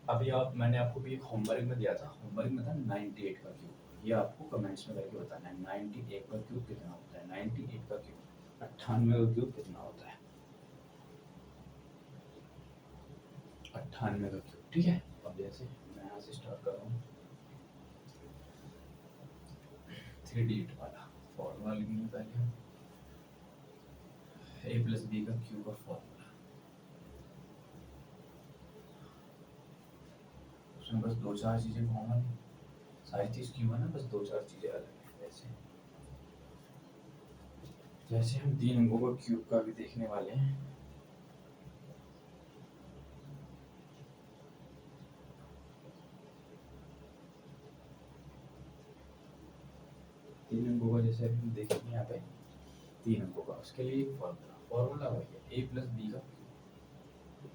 अभी मैंने आपको भी एक होमवर्क में दिया था, होमवर्क में था 98 का क्यूब, ये आपको कमेंट्स में करके बताना है 98 का क्यूब कितना होता है, 98 का क्यूब, 98 का क्यूब कितना होता है, 98 का क्यूब, ठीक है। अब जैसे मैं यहाँ से स्टार्ट कर रहा हूँ, 3 डिजिट वाला फॉर्मूला लिखेंगे पहले हम, a प्लस बी का क्यूब का फॉर्मूला, उसमें बस 2 4 चीजें कॉमन है, सारी चीज क्यूब है ना, बस 2 4 चीजें अलग है। जैसे हम 3 अंकों का क्यूब का भी देखने वाले हैं, तीन अंकों का जैसे हम देखेंगे यहाँ पे 3 अंकों का, उसके लिए एक फॉर्मूला वही है a प्लस बी का क्यूब,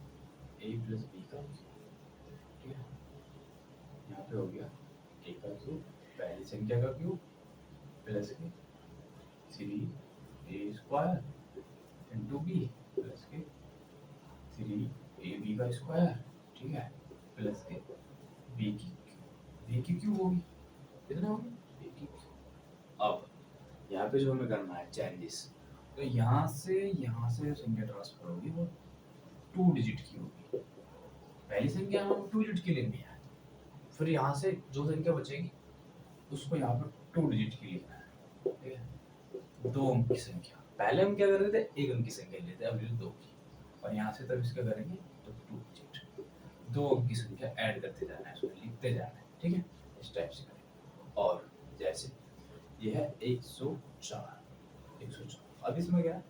a प्लस बी का क्यूब, ठीक है। यहाँ पे हो गया a का क्यूब, पहली संख्या का क्यूब, प्लस के 3a² इंटू बी प्लस के 3ab का स्क्वायर, ठीक है, प्लस के बी की क्यूब होगी, कितना होगी बी की क्यूब। अब यहाँ पे जो हमें करना है चेंजेस, तो यहाँ से संख्या ट्रांसफर होगी वो 2 डिजिट की होगी। पहली संख्या हम 2 डिजिट की लेनी है, फिर यहाँ से जो संख्या बचेगी उसको यहाँ पर 2 डिजिट की लिखना है, ठीक है। 2 अंक की संख्या, पहले हम क्या कर रहे थे 1 अंक की संख्या लेते हैं, अभी 2 की, और यहाँ से तब इसका करेंगे तो 2 डिजिट 2 अंक की संख्या ऐड करते जाना है, उसमें लिखते जाना है, ठीक है, इस टाइप से करेंगे। और जैसे ये है 104। अब इसमें क्या है,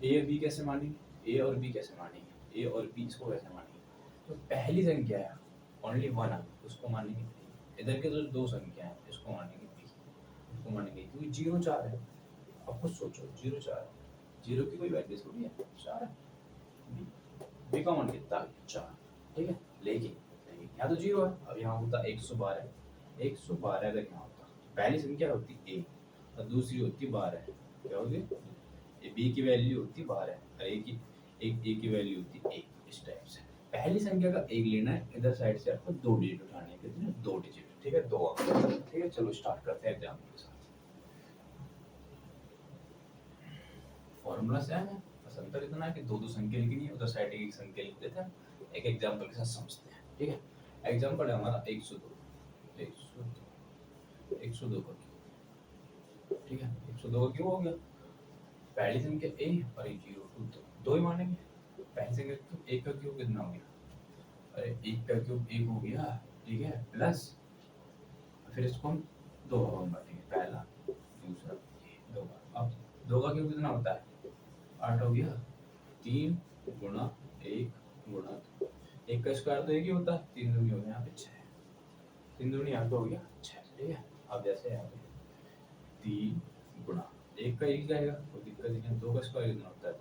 ए और बी कैसे मानेंगे, ए और बी कैसे मानेंगे, ए और बी इसको कैसे मानेंगे, तो पहली संख्या है ओनली 1 अंक, उसको मानेंगे बी। इधर के जो 2 संख्या है इसको मानेंगे बी, इसको मानेंगे क्योंकि 0 4 है। अब कुछ सोचो 0 4, 0 की कोई वैल्यू थोड़ी है, 4 है, बी का मान कितना 4, ठीक है। लेकिन यहाँ तो 0 है, अब यहाँ होता 112, 112 अगर यहाँ होता पहली संख्या होती ए और दूसरी होती 12, क्या होगी, ए बी की वैल्यू होती 12 और ए की वैल्यू होती 1। इस टाइप से पहली संख्या का 1 लेना है, इधर साइड से आपको 2 डिजिट उठाने हैं, कितने 2 डिजिट, ठीक है, 2 अंक, ठीक है। चलो स्टार्ट करते हैं एग्जाम्पल के साथ। फॉर्मूला सेम है, बस अंतर इतना है कि 2 संख्या लिखनी है, उधर साइड एक संख्या लिख देते हैं, एक एग्जाम्पल के साथ समझते हैं, ठीक है। एग्जाम्पल है हमारा 102 का क्यूब, ठीक है, 102 का क्यूब हो गया। पहली संख्या a और 0 2 ही मानेंगे। पहली संख्या क्यूब 1 का क्यूब कितना हो गया, अरे 1 का क्यूब 1 हो गया, ठीक है, प्लस फिर इसको हम 2 भागों में बांटेंगे, पहला दूसरा 2 का। अब 2 का क्यूब कितना होता है 8 हो गया, 3 गुणा 1 गुणा 2, 1 का स्क्वायर तो 1 ही होता है, 3 दूनी हो गया यहाँ पे 6, 3 दूनी यहाँ पे हो गया 6, ठीक है। अब जैसे यहाँ पे 3 गुणा 1 का 1 जाएगा, कोई दिक्कत नहीं है, 2 का स्क्वायर कितना होता है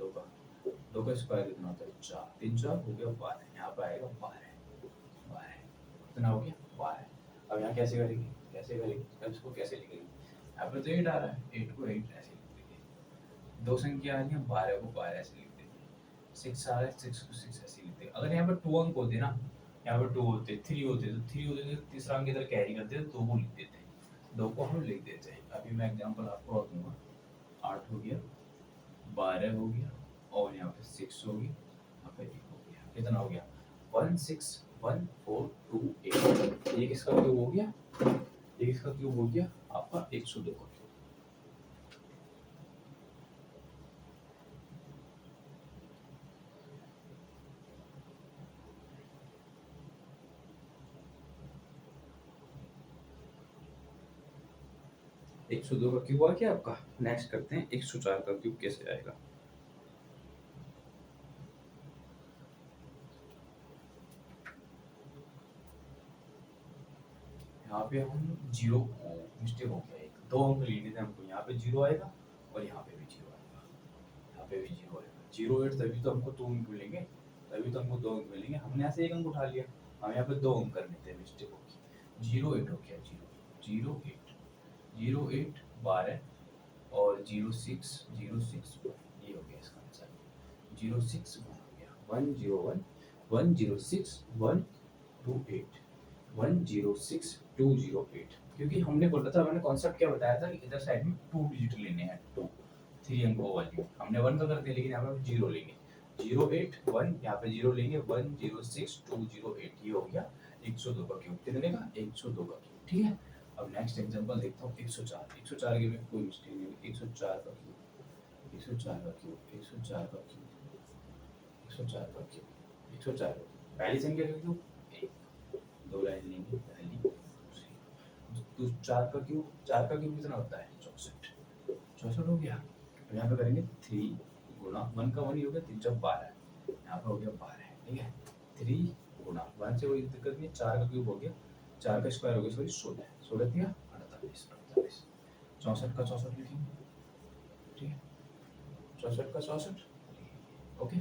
2 का स्क्वायर कितना होता है 4, 3 4 हो गया 12, यहाँ पे आएगा 12 कितना हो गया 12। अब यहाँ कैसे करेंगे अब इसको कैसे लिखेंगे, यहाँ पे तो 8 आ रहा है, 8 को 8 ऐसे लिख देंगे, 2 संख्या आ रही है 12 को 12 ऐसे लिख देंगे, 6 आ रहा है 6 को 6 ऐसे लिख देंगे। अगर यहाँ पे 2 अंक होते ना, यहाँ पे 2 होते 3 होते तो 3 होते तो तीसरा अंक इधर कैरी करते तो 2 को लिख देते हैं, 2 को हम लिख देते हैं। अभी मैं एग्जांपल आपको और दूंगा, 8 हो गया 12 हो गया और यहाँ पे 6 हो गया, यहाँ पे 1 हो गया, कितना हो गया 1 6 1 4 2 8। ये किसका क्यूब हो गया, ये किसका क्यूब हो गया आपका 102 का क्यूब। एक सौ दो का क्यूब आ गया आपका। नेक्स्ट करते हैं 104 का क्यूब कैसे आएगा। यहाँ पे हम 0 मिस्टेक हो गया, एक 2 अंक लेने थे हमको, यहाँ पे 0 आएगा और यहाँ पे भी 0 आएगा, यहाँ पे भी 0 आएगा। 0 8 तभी तो हमको 2 अंक मिलेंगे, तभी तो हमको 2 अंक मिलेंगे। हमने यहाँ से 1 अंक उठा लिया, हम यहाँ पे 2 अंक करने थे, मिस्टेक होगी। 0 8 हो गया, 0 8 12 और 0 6 0 6 ये हो गया इसका आंसर। 0 6 1 हो गया, 1 0 1 1 0 6 1 2 8 1 0 6 2 0 8। क्योंकि हमने बोला था, मैंने कॉन्सेप्ट क्या बताया था कि इधर साइड में 2 डिजिट लेने हैं, 2 3 अंकों वाली। हमने 1 तो कर दिया, लेकिन यहाँ पे 0 लेंगे, 0 8 1 यहाँ पे 0 लेंगे, 1 0 6 2 0 8। ये हो गया 102 का क्यूब। कितने का 102 का क्यूब, ठीक है। अब नेक्स्ट एग्जांपल देखता हूँ 104। 104 के में कोई मिस्टेक नहीं है, 104 का क्यूब 104 का क्यूब 104 का क्यूब 104 का क्यूब 104। पहली संख्या का क्यूब 1, 2 लाइन लेंगे, पहली दूसरी। तो 4 का क्यूब कितना होता है 64, 64 हो गया। तो यहाँ पे करेंगे 3 गुणा 1 का 1 ही हो गया, 3 4 12, यहाँ पे हो गया 12, ठीक है। 3 गुणा 1 से कोई दिक्कत नहीं, 4 का क्यूब हो गया, 4 का स्क्वायर हो गया, सॉरी 16, 16 दिया 48, 48। 64 का 64 लिखेंगे, ठीक है, 64 का 64, ओके,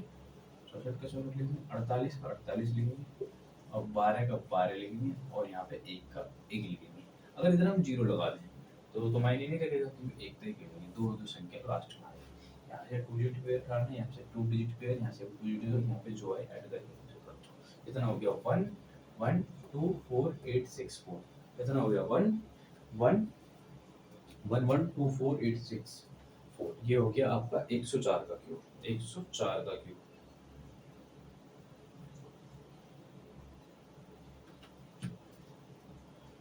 64 का 64 लिखेंगे, 48 का 48 लिखेंगे, और 12 का 12 लिखेंगे, और यहाँ पे 1 का 1 लिखेंगे। अगर इधर हम 0 लगा दें तो मायने नहीं करेगा क्योंकि एक तरीके होगी दो दो संख्या लास्ट में आएगी। यहाँ से 2 डिजिट पेयर काटना है, यहाँ से 2 डिजिट पेयर, यहाँ से 2 डिजिट, यहाँ पे जो है ऐड करके इतना हो गया 1 1 2 4 8 6 4 इतना हो गया 1 1 1 1 2 4 8 6 4 ये हो गया आपका 104 का क्यूब, 104 का क्यूब।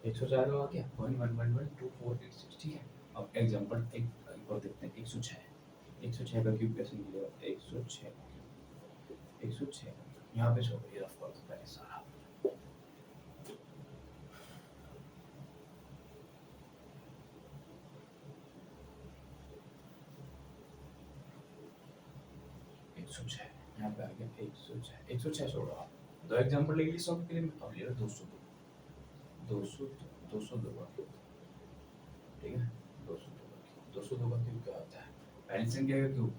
एक सौ चार आ गया 1 1 1 1 2 4 8 6 ठीक है। अब एग्जांपल एक और देखते हैं 106 का क्यूब कैसे मिलेगा 106 का क्यूब 106 यहाँ पे छोड़िए रफ कर दो पहले सारा 106 यहाँ पे आ गया 106 छोड़ो आप दो एग्जांपल ले ली 100 के लिए अब ले लो 202 202 का क्यूब ठीक है 202 का क्यूब क्या होता है पहली संख्या का क्यूब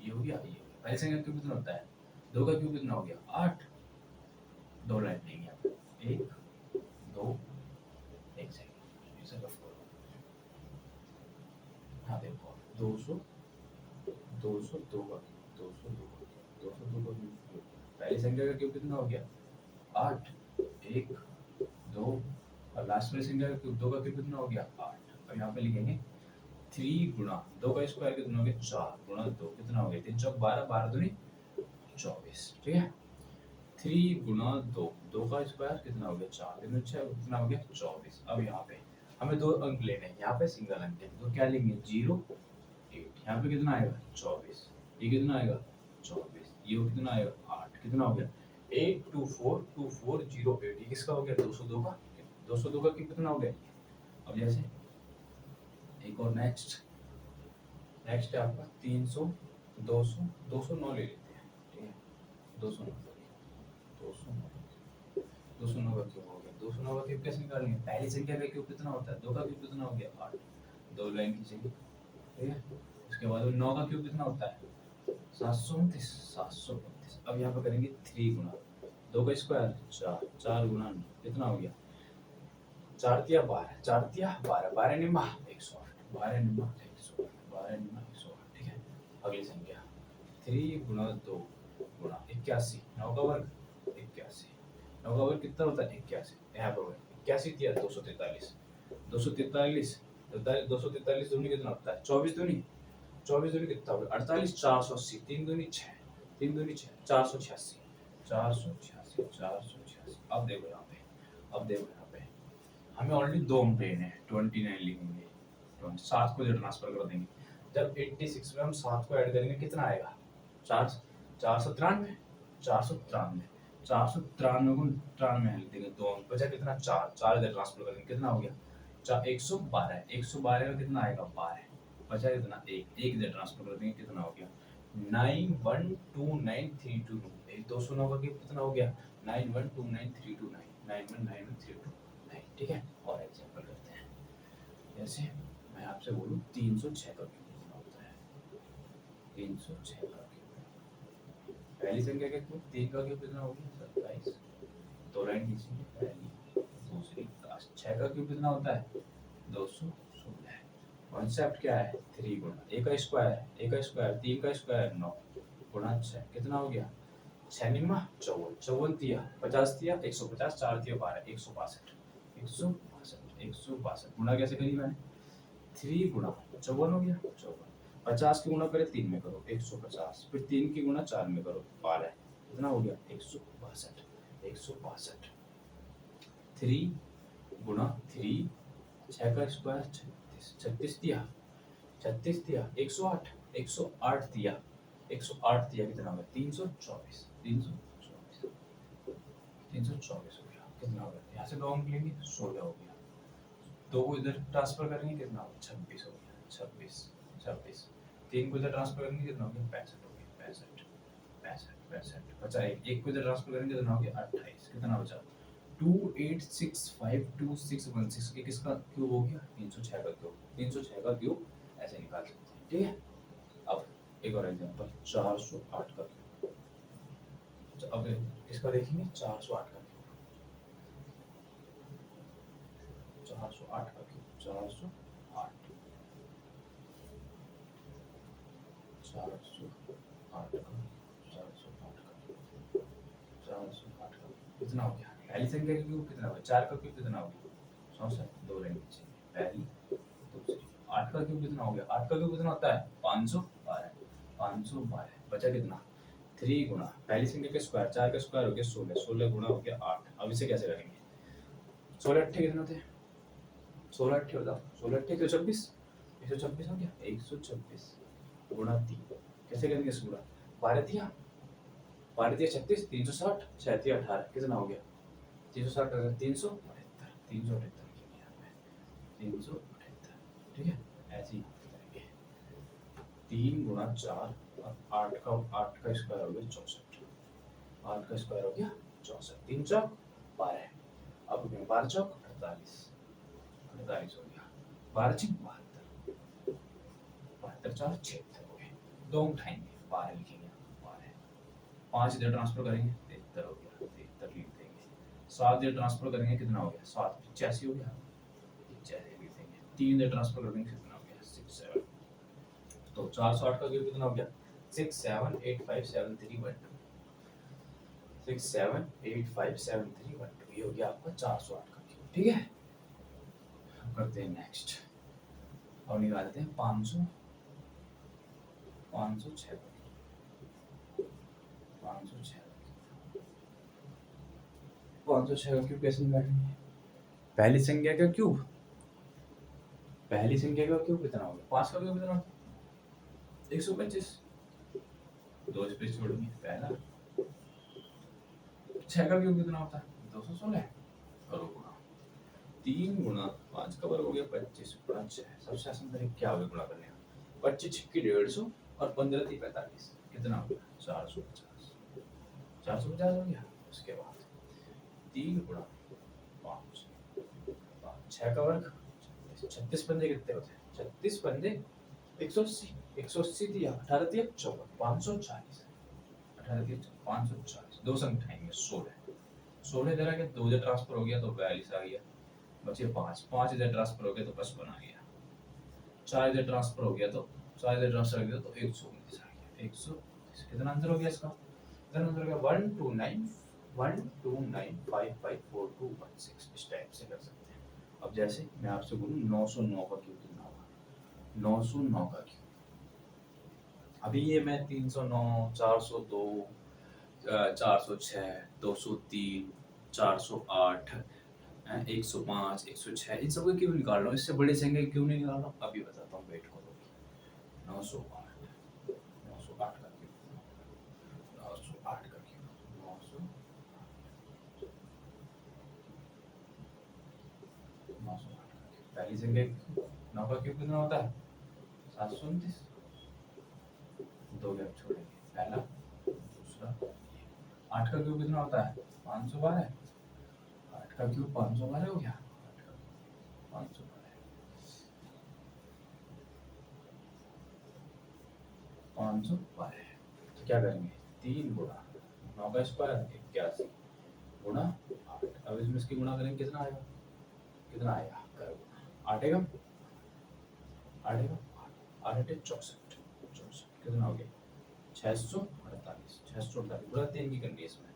ये हो गया पहली संख्या का क्यूब कितना होता है 2 का क्यूब कितना हो गया 8 दो लाइन नहीं है 1 2 1 सेकंड इसे रफ करो हाँ देखो 202 का 202 का क्यूब पहली संख्या का क्यूब कितना हो गया 8 1 2 और लास्ट वाली संख्या का क्यूब 2 का क्यूब कितना हो गया 8 और यहाँ पे लिखेंगे 3 गुना 2 का स्क्वायर कितना हो गया 4 गुना 2 कितना हो गया 3 चौक 12 12 दूनी 24 ठीक है 3 गुना 2 2 का स्क्वायर कितना हो गया 4 3 6 कितना हो गया 24। अब यहाँ पे हमें दो अंक लेने हैं यहाँ पे सिंगल अंक है तो क्या लेंगे 0 8 यहाँ पे कितना आएगा 24 ये कितना आएगा 24 ये कितना आएगा 8 कितना हो गया 8242408 ये किसका हो गया 202 का 202 का कितना हो गया। अब जैसे एक और नेक्स्ट है आपका 300 200 209 ले लेते हैं ठीक है 209 का क्यूब हो गया 209 का क्यूब कैसे निकालेंगे पहली संख्या का क्यूब कितना होता है 2 का क्यूब कितना हो गया 8 दो लाइन खींचेंगे ठीक है उसके बाद 9 का क्यूब कितना होता है 729 अब यहाँ पे करेंगे 3 गुना 2 का स्क्वायर 4 4 गुना कितना हो गया 4 तिया 12 4 तिया 12 12 निम्मा 108 12 निम्मा 108 ठीक है। अगली संख्या 3 गुना 2 गुना 81 9 का वर्ग 81 9 का वर्ग कितना होता है 81 यहाँ पर 81 तिया 243 243 243 दूनी कितना होता है 24 दूनी कितना होगा 48 480 3 दूनी 6 3 दूनी 6 486 अब देखो यहाँ पे हमें ऑलरेडी दो अंक लेने हैं 29 लिखेंगे 7 को ट्रांसफर कर देंगे जब 86 में हम 7 को ऐड करेंगे कितना आएगा 493 493 को 93 लिख देंगे दो अंक बचा कितना 4 इधर ट्रांसफर कर देंगे कितना हो गया 112 का कितना आएगा 12 बचा कितना एक इधर ट्रांसफर कर देंगे कितना हो गया 912932 209 का कितना हो गया 912932 919329 ठीक है। और एग्जांपल करते हैं जैसे मैं आपसे बोलूं 306 का क्यूब कितना होता है 306 का क्यूब पहली संख्या का क्यूब 3 का क्यूब कितना हो गया 27 दो लाइन खींचेंगे पहली दूसरी लास्ट 6 का क्यूब कितना होता है 216 कॉन्सेप्ट क्या है 3 गुना a का स्क्वायर 3 का स्क्वायर 9 गुना 6 कितना हो गया 6 निम्मा 54 तिया 50 तिया 150 4 तिया 12 162 गुना कैसे करी मैंने 3 गुना 54 हो गया 54 50 की गुना करे 3 में करो 150 फिर 3 की गुना 4 में करो 12 कितना हो गया 162 3 गुना 3 6 का स्क्वायर 36 दिया 108 दिया 108 दिया कितना हो गया 324 हो गया कितना हो गया यहाँ से दो अंक लेंगे 16 हो गया दो को इधर ट्रांसफर करेंगे कितना हो गया 26 हो गया 26 3 को इधर ट्रांसफर करेंगे कितना हो गया 65 हो गया 65 बचा एक को इधर ट्रांसफर करेंगे कितना हो गया 28 कितना बचा 28652616 ये किसका क्यूब हो गया 306 का क्यूब ऐसे निकाल सकते हैं ठीक है। अब एक और एग्जांपल 408 का क्यूब अब किसका देखेंगे 408 का क्यूब 408 का क्यूब 408 408 का 408 का 408 का कितना हो गया? पहली संख्या का क्यूब कितना हो गया? 4 का क्यूब कितना हो गया? 64। दो लाइन नीचे पहली दूसरी। 8 का क्यूब कितना हो गया? 8 का क्यूब कितना होता है? 512। 512 बचा कितना? 3 गुना पहली संख्या के स्क्वायर, 4 का स्क्वायर हो गया 16, 16 गुना हो गया 8। अब इसे कैसे करेंगे? 16 अट्ठे कितने थे? 16 अट्ठे बताओ, 16 अट्ठे 126, 126 हो गया। 126 गुणा 3 कैसे करेंगे इस गुणा? 12 दिया 36, 360, 6 दिया 18 कितना हो गया? 360 378, 378 378। ठीक है, ऐसे ही करेंगे। 3 गुणा 4 और 8 का स्क्वायर हो गया 64। 8 का स्क्वायर हो गया 64। 3 चौक 12, अब 12 चौक 48, 48 हो गया। 12 छिक 72, 72 4 76 हो गए। 2 उठाएंगे 12 लिखेंगे 12, 5 इधर ट्रांसफर करेंगे 73 हो गया, 73 लिख देंगे। 7 इधर ट्रांसफर करेंगे कितना हो गया? 7 85 हो गया, 85 लिख देंगे। 3 इधर ट्रांसफर करेंगे कितना हो गया? 67। तो 408 का क्यूब कितना हो गया? 67857312, 67857312 ये हो गया आपका 408 का क्यूब। ठीक है, अब करते हैं नेक्स्ट। और निकालते हैं 500 506 506 506 का क्यूब कैसे निकालेंगे? पहली संख्या का क्यूब, पहली संख्या का क्यूब कितना हो गया? 5 का क्यूब कितना? 125, 2 स्पेस छोड़ेंगे। पहला 6 का क्यूब कितना होता है? 216 करो गुणा 3 गुणा 5 का वर्ग हो गया 25 गुणा 6। सबसे आसान तरीका क्या होगा गुणा करने का? 25 छिक्की 150 और 15 × 45 कितना हो गया? 450, 450 हो गया। उसके बाद 3 गुणा 5, 6 का वर्ग 36 पंजे कितने होते हैं? 36 पंजे 180, 180 दिया 18 दिया 54, 540, 18 दिया 540। 2 संख्या आएंगे 16, 16 इधर आ गया, 2 इधर ट्रांसफर हो गया तो 42 आ गया, बचे 5, 5 इधर ट्रांसफर हो गया तो 55 आ गया, 4 इधर ट्रांसफर हो गया तो 4 इधर ट्रांसफर हो गया तो 119 आ गया। 119 कितना आंसर हो गया इसका? इधर आंसर हो गया 129554216। इस टाइप से कर सकते हैं। अब जैसे मैं आपसे बोलूं 909 का क्यूब कितना होगा? 909 का क्यूब, अभी ये मैं 309 402 406 203 408 105 106 इन सबको क्यों निकाल रहा हूँ? इससे बड़े संख्या क्यों नहीं निकाल रहा हूँ? अभी बताता हूँ, वेट करो। 908, 908 का क्यूब, 908 का क्यूब, 908 का क्यूब। पहली संख्या 9 का क्यूब कितना होता है? 729। 2 गैप छोड़ेंगे, पहला दूसरा। 8 का क्यूब कितना होता है? 512। 8 का क्यूब 512 हो गया। 8 का 512, 512। तो क्या करेंगे? 3 गुणा 9 का स्क्वायर 81 गुणा 8। अब इसमें इसकी गुणा करेंगे कितना आएगा? कितना आएगा? करो गुणा 8 एगम 8 एगम 8 8 64, 64 कितना हो गया? 648, 648 गुणा 3 की करनी है इसमें,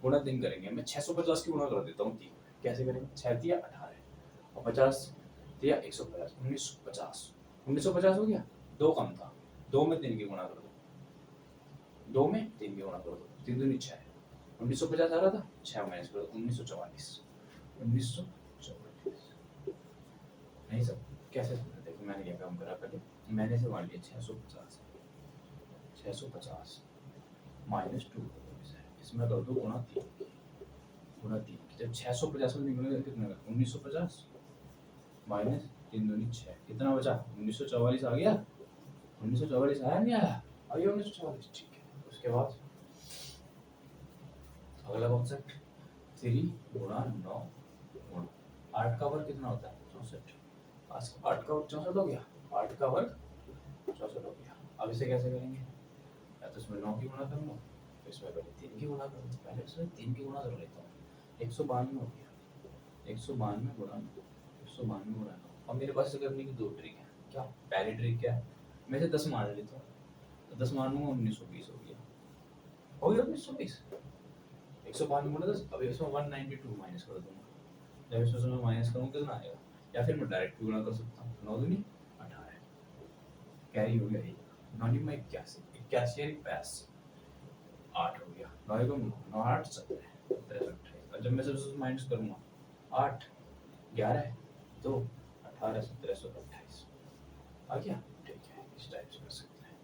गुणा 3 करेंगे। मैं 650 की गुणा कर देता हूँ 3। कैसे करेंगे? 6 दिया 18 और 50 दिया 150, 1950। 1950 हो गया, 2 कम था, 2 में 3 की गुणा कर दो, 2 में 3 की गुणा कर दो, 3 दूनी 6। 1950 आ रहा था, 6 माइनस कर दो, 1944, 1944। नहीं सब कैसे समझे? देखो मैंने क्या काम करा पहले, मैंने से मान लिया 650, 650 माइनस 2 इसमें कर दो गुणा 3 की, गुणा 3 की। जब 650 में निकलेगा कितना? 1950 माइनस 3 दूनी 6 कितना बचा? 1944 आ गया। 1944 आया नहीं आया? आ गया 1944। ठीक है, उसके बाद अगला कॉन्सेप्ट 3 गुणा 9 गुणा 8 का वर्ग कितना होता है? 64। 8 का वर्ग 64 हो गया, 8 का वर्ग 64 हो गया। अब इसे कैसे करेंगे? या तो इसमें 9 की गुणा कर लो, इसमें पहले 3 की गुणा कर लो। पहले इसमें 3 की गुणा कर लेता हूँ, 192 हो गया। 192 गुणा 192 गुणा 9। अब मेरे पास करने की 2 ट्रिक है। क्या? पहली ट्रिक क्या है? मैं इसे 10 मान लेता हूँ, 10 मारूंगा 1920 हो गया 1920। 105 गुणा 10, अब इसमें 192 माइनस कर दूंगा, जब इसमें से मैं माइनस करूँ कितना आएगा, या फिर मैं डायरेक्ट गुणा कर सकता हूँ, 9 दूनी 18, कैरी हो गया 1, 9 में 81, 81 यानी 82, 8 हो गया, 9 को 9 8 17, 17 28, और जब मैं सबसे माइनस करूँगा 8 11 2 18 17 28 आ गया। ठीक है, इस टाइप से कर सकते हैं।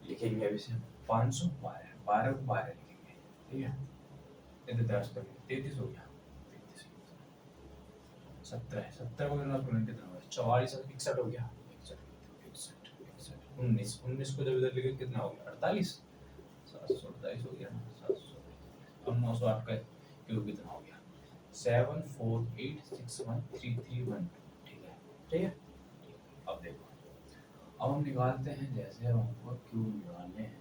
लिखेंगे अभी से 512, 12 को 12 लिखेंगे, ठीक है, इधर दर्ज करेंगे, 33 हो गया, 33 17 17 को कितना कितना हो गया, 44 61 हो गया, 19 19 को जब इधर लिखे कितना हो गया, 48 748 हो गया ना, 700। अब 908 का क्यूब कितना हो गया, 748613312, ठीक है, ठीक है। अब देखो, अब हम निकालते हैं, जैसे हमको क्यूब निकालने हैं,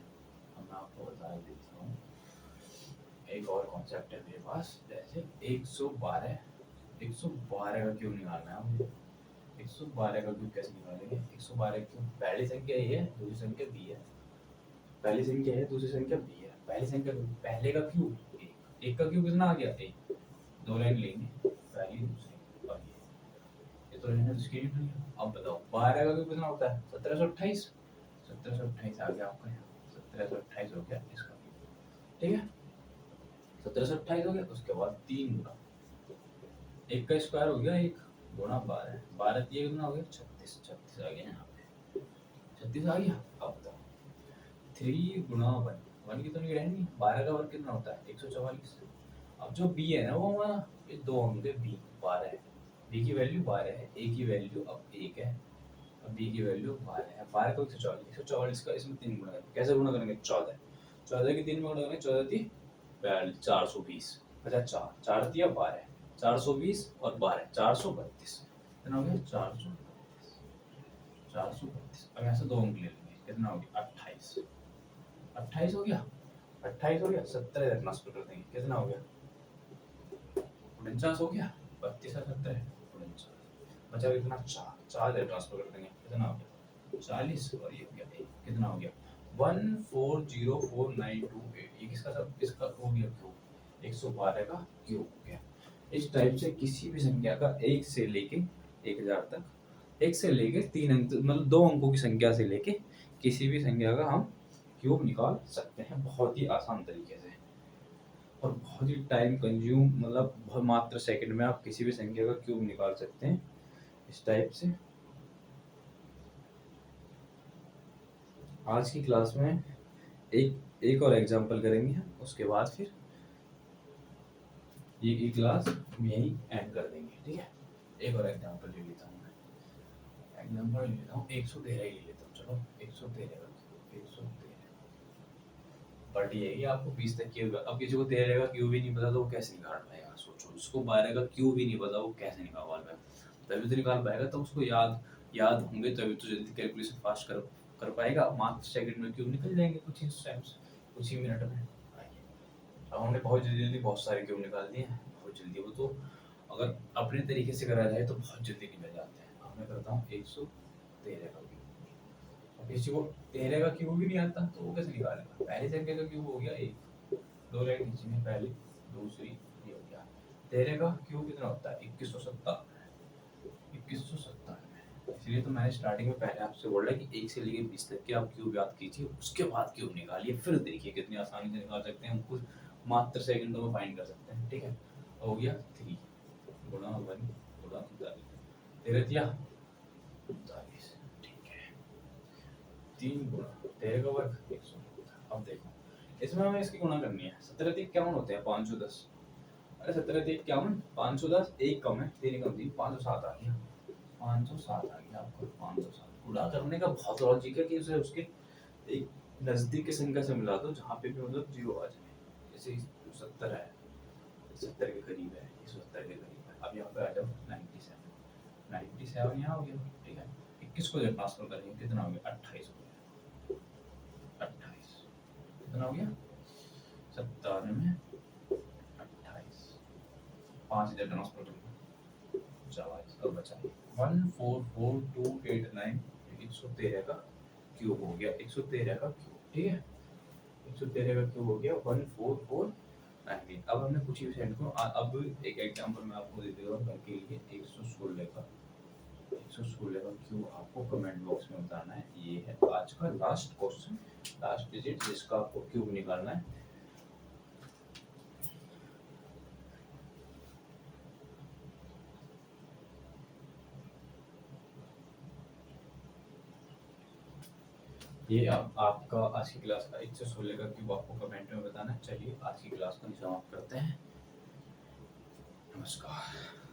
मैं आपको बता देता हूँ, एक और कॉन्सेप्ट है मेरे पास, जैसे 112 का क्यूब निकालना है मुझे। 112 का क्यूब कैसे निकालेंगे, 112 क्यूब, पहली संख्या ए है, दूसरी संख्या बी है, पहली संख्या है, दूसरी संख्या बी है, पहली संख्या पहले का क्यूब एक का क्यूब कितना आ गया, एक, दो लाइन लेंगे, पहली दूसरी, और ये तो लाइन इसकी लिख लिया। अब बताओ 12 का क्यूब कितना होता है, 1728, 1728 आ गया आपका यहाँ, 1728 हो गया इसका क्यूब, ठीक है, 1728 हो गया। उसके बाद 3 गुना, एक का स्क्वायर हो गया, एक गुणा 12, 12 ये कितना हो गया, 36, 36 आ गया यहाँ पे, 36 आ गया। अब बताओ 3 गुणा 1, 1 की तो नहीं रहनी, 12 का वर्ग कितना होता है, 144। अब जो b है ना वो हमारा, ये दो अंक है, b 12 है, b की वैल्यू 12 है, a की वैल्यू अब 1 है, अब b की वैल्यू 12 है, 12 को 144, 144 का इसमें 3 गुणा करेंगे, कैसे गुणा करेंगे, 14, 14 की 3 में गुणा करेंगे, 14 थी 420, अच्छा 4 4 दिया 12, 420 और 12 432, कितना हो गया, 432, 432। अब यहाँ से दो अंक ले लेंगे, कितना हो गया, 28, 28 हो गया, 28 हो गया, 17 इधर ट्रांसफर कर देंगे, कितना हो गया, 49 हो गया, 32 और 17 49, बचा कितना, 4 4 इधर ट्रांसफर कर देंगे, कितना हो गया, 40, और ये हो गया 1, कितना हो गया, 1404928, ये किसका सब, इसका हो गया क्यूब, 112 का क्यूब हो गया। इस टाइप से किसी भी संख्या का 1 से लेके 1000 तक, 1 से लेके 3 अंक, मतलब 2 अंकों की संख्या से लेके किसी भी संख्या का हम क्यूब निकाल सकते हैं, बहुत ही आसान तरीके से, और बहुत ही टाइम कंज्यूम, मतलब बहुत मात्र सेकंड में आप किसी भी संख्या का क्यूब निकाल सकते हैं इस टाइप से। आज की क्लास में एक और एग्जांपल करेंगे हम, उसके बाद फिर ये की क्लास यही एंड कर देंगे, ठीक है। एक और एग्जांपल ले लेता हूँ मैं, एग्जांपल ले लेता हूँ 113 ही ले लेता हूँ, चलो 113 बट ये कि आपको 20 तक क्यूब, अब किसी को 13 का क्यूब ही नहीं पता तो वो कैसे निकाल पाएगा, सोचो, जिसको 12 का क्यूब ही नहीं पता वो कैसे निकाल पाएगा, तभी तो निकाल पाएगा, तो उसको याद होंगे तभी तो जल्दी कैलकुलेशन फास्ट कर पाएगा, मात्र सेकंड में क्यूब निकल जाएंगे कुछ ही टाइम्स, कुछ ही मिनट में। अब हमने बहुत जल्दी बहुत सारे क्यूब निकाल दिए हैं, बहुत जल्दी, वो तो अगर अपने तरीके से करा जाए तो बहुत जल्दी निकल जाते हैं। अब मैं करता हूँ 113 का क्यूब, किसी को 13 का क्यूब भी नहीं आता तो वो कैसे निकालेगा, पहली संख्या का क्यूब हो गया 1, दो लाइन नीचे में, पहली दूसरी, ये हो गया, 13 का क्यूब कितना होता है, 2197, 2197, इसलिए तो मैंने स्टार्टिंग में पहले आपसे बोला कि 1 से लेकर 20 तक के आप क्यूब याद कीजिए, उसके बाद क्यूब निकालिए, फिर देखिए कितनी आसानी से निकाल सकते हैं, कुछ मात्र सेकंडों में फाइंड कर सकते हैं, ठीक है। हो गया 3 गुणा 1 गुणा 13 दिया 39, ठीक है, 3 गुणा 13 का वर्ग 100। अब देखो इसमें हमें इसकी गुणा करनी है, 17 3 क्या होते हैं, 510, अरे 17 3 51, 510, एक कम है, 3 कम 3, 507 आ गया, 507 आ गया आपको, 507 गुणा करने का बहुत लॉजिक है कि उसे उसके एक नजदीक की संख्या से मिला दो जहाँ पे भी मतलब 0 आ जाए, जैसे 70 है, 70 के करीब है, 70 के करीब है, अब यहाँ पे आ जाओ 97, 97 यहाँ हो गया, ठीक है, 21 को जब ट्रांसफर करेंगे कितना हो गया, 28 हो गया, 28 कितना हो गया, 97 28, 5 इधर ट्रांसफर करेंगे 40, अब बचा 144,289, 113 का क्यूब हो गया 113 का क्यूब, ठीक है। 113 का क्यूब हो गया 14419। अब हमने कुछ ही सेकंड को अब एक एग्जांपल मैं आपको दे देता हूँ घर के लिए। 116 का क्यूब आपको कमेंट बॉक्स में बताना है। ये है आज का लास्ट क्वेश्चन, लास्ट डिजिट जिसका आपको क्यूब निकालना है। ये आपका आज की क्लास का 116 का क्यूब आपको कमेंट में बताना है। चलिए आज की क्लास को समाप्त करते हैं। नमस्कार।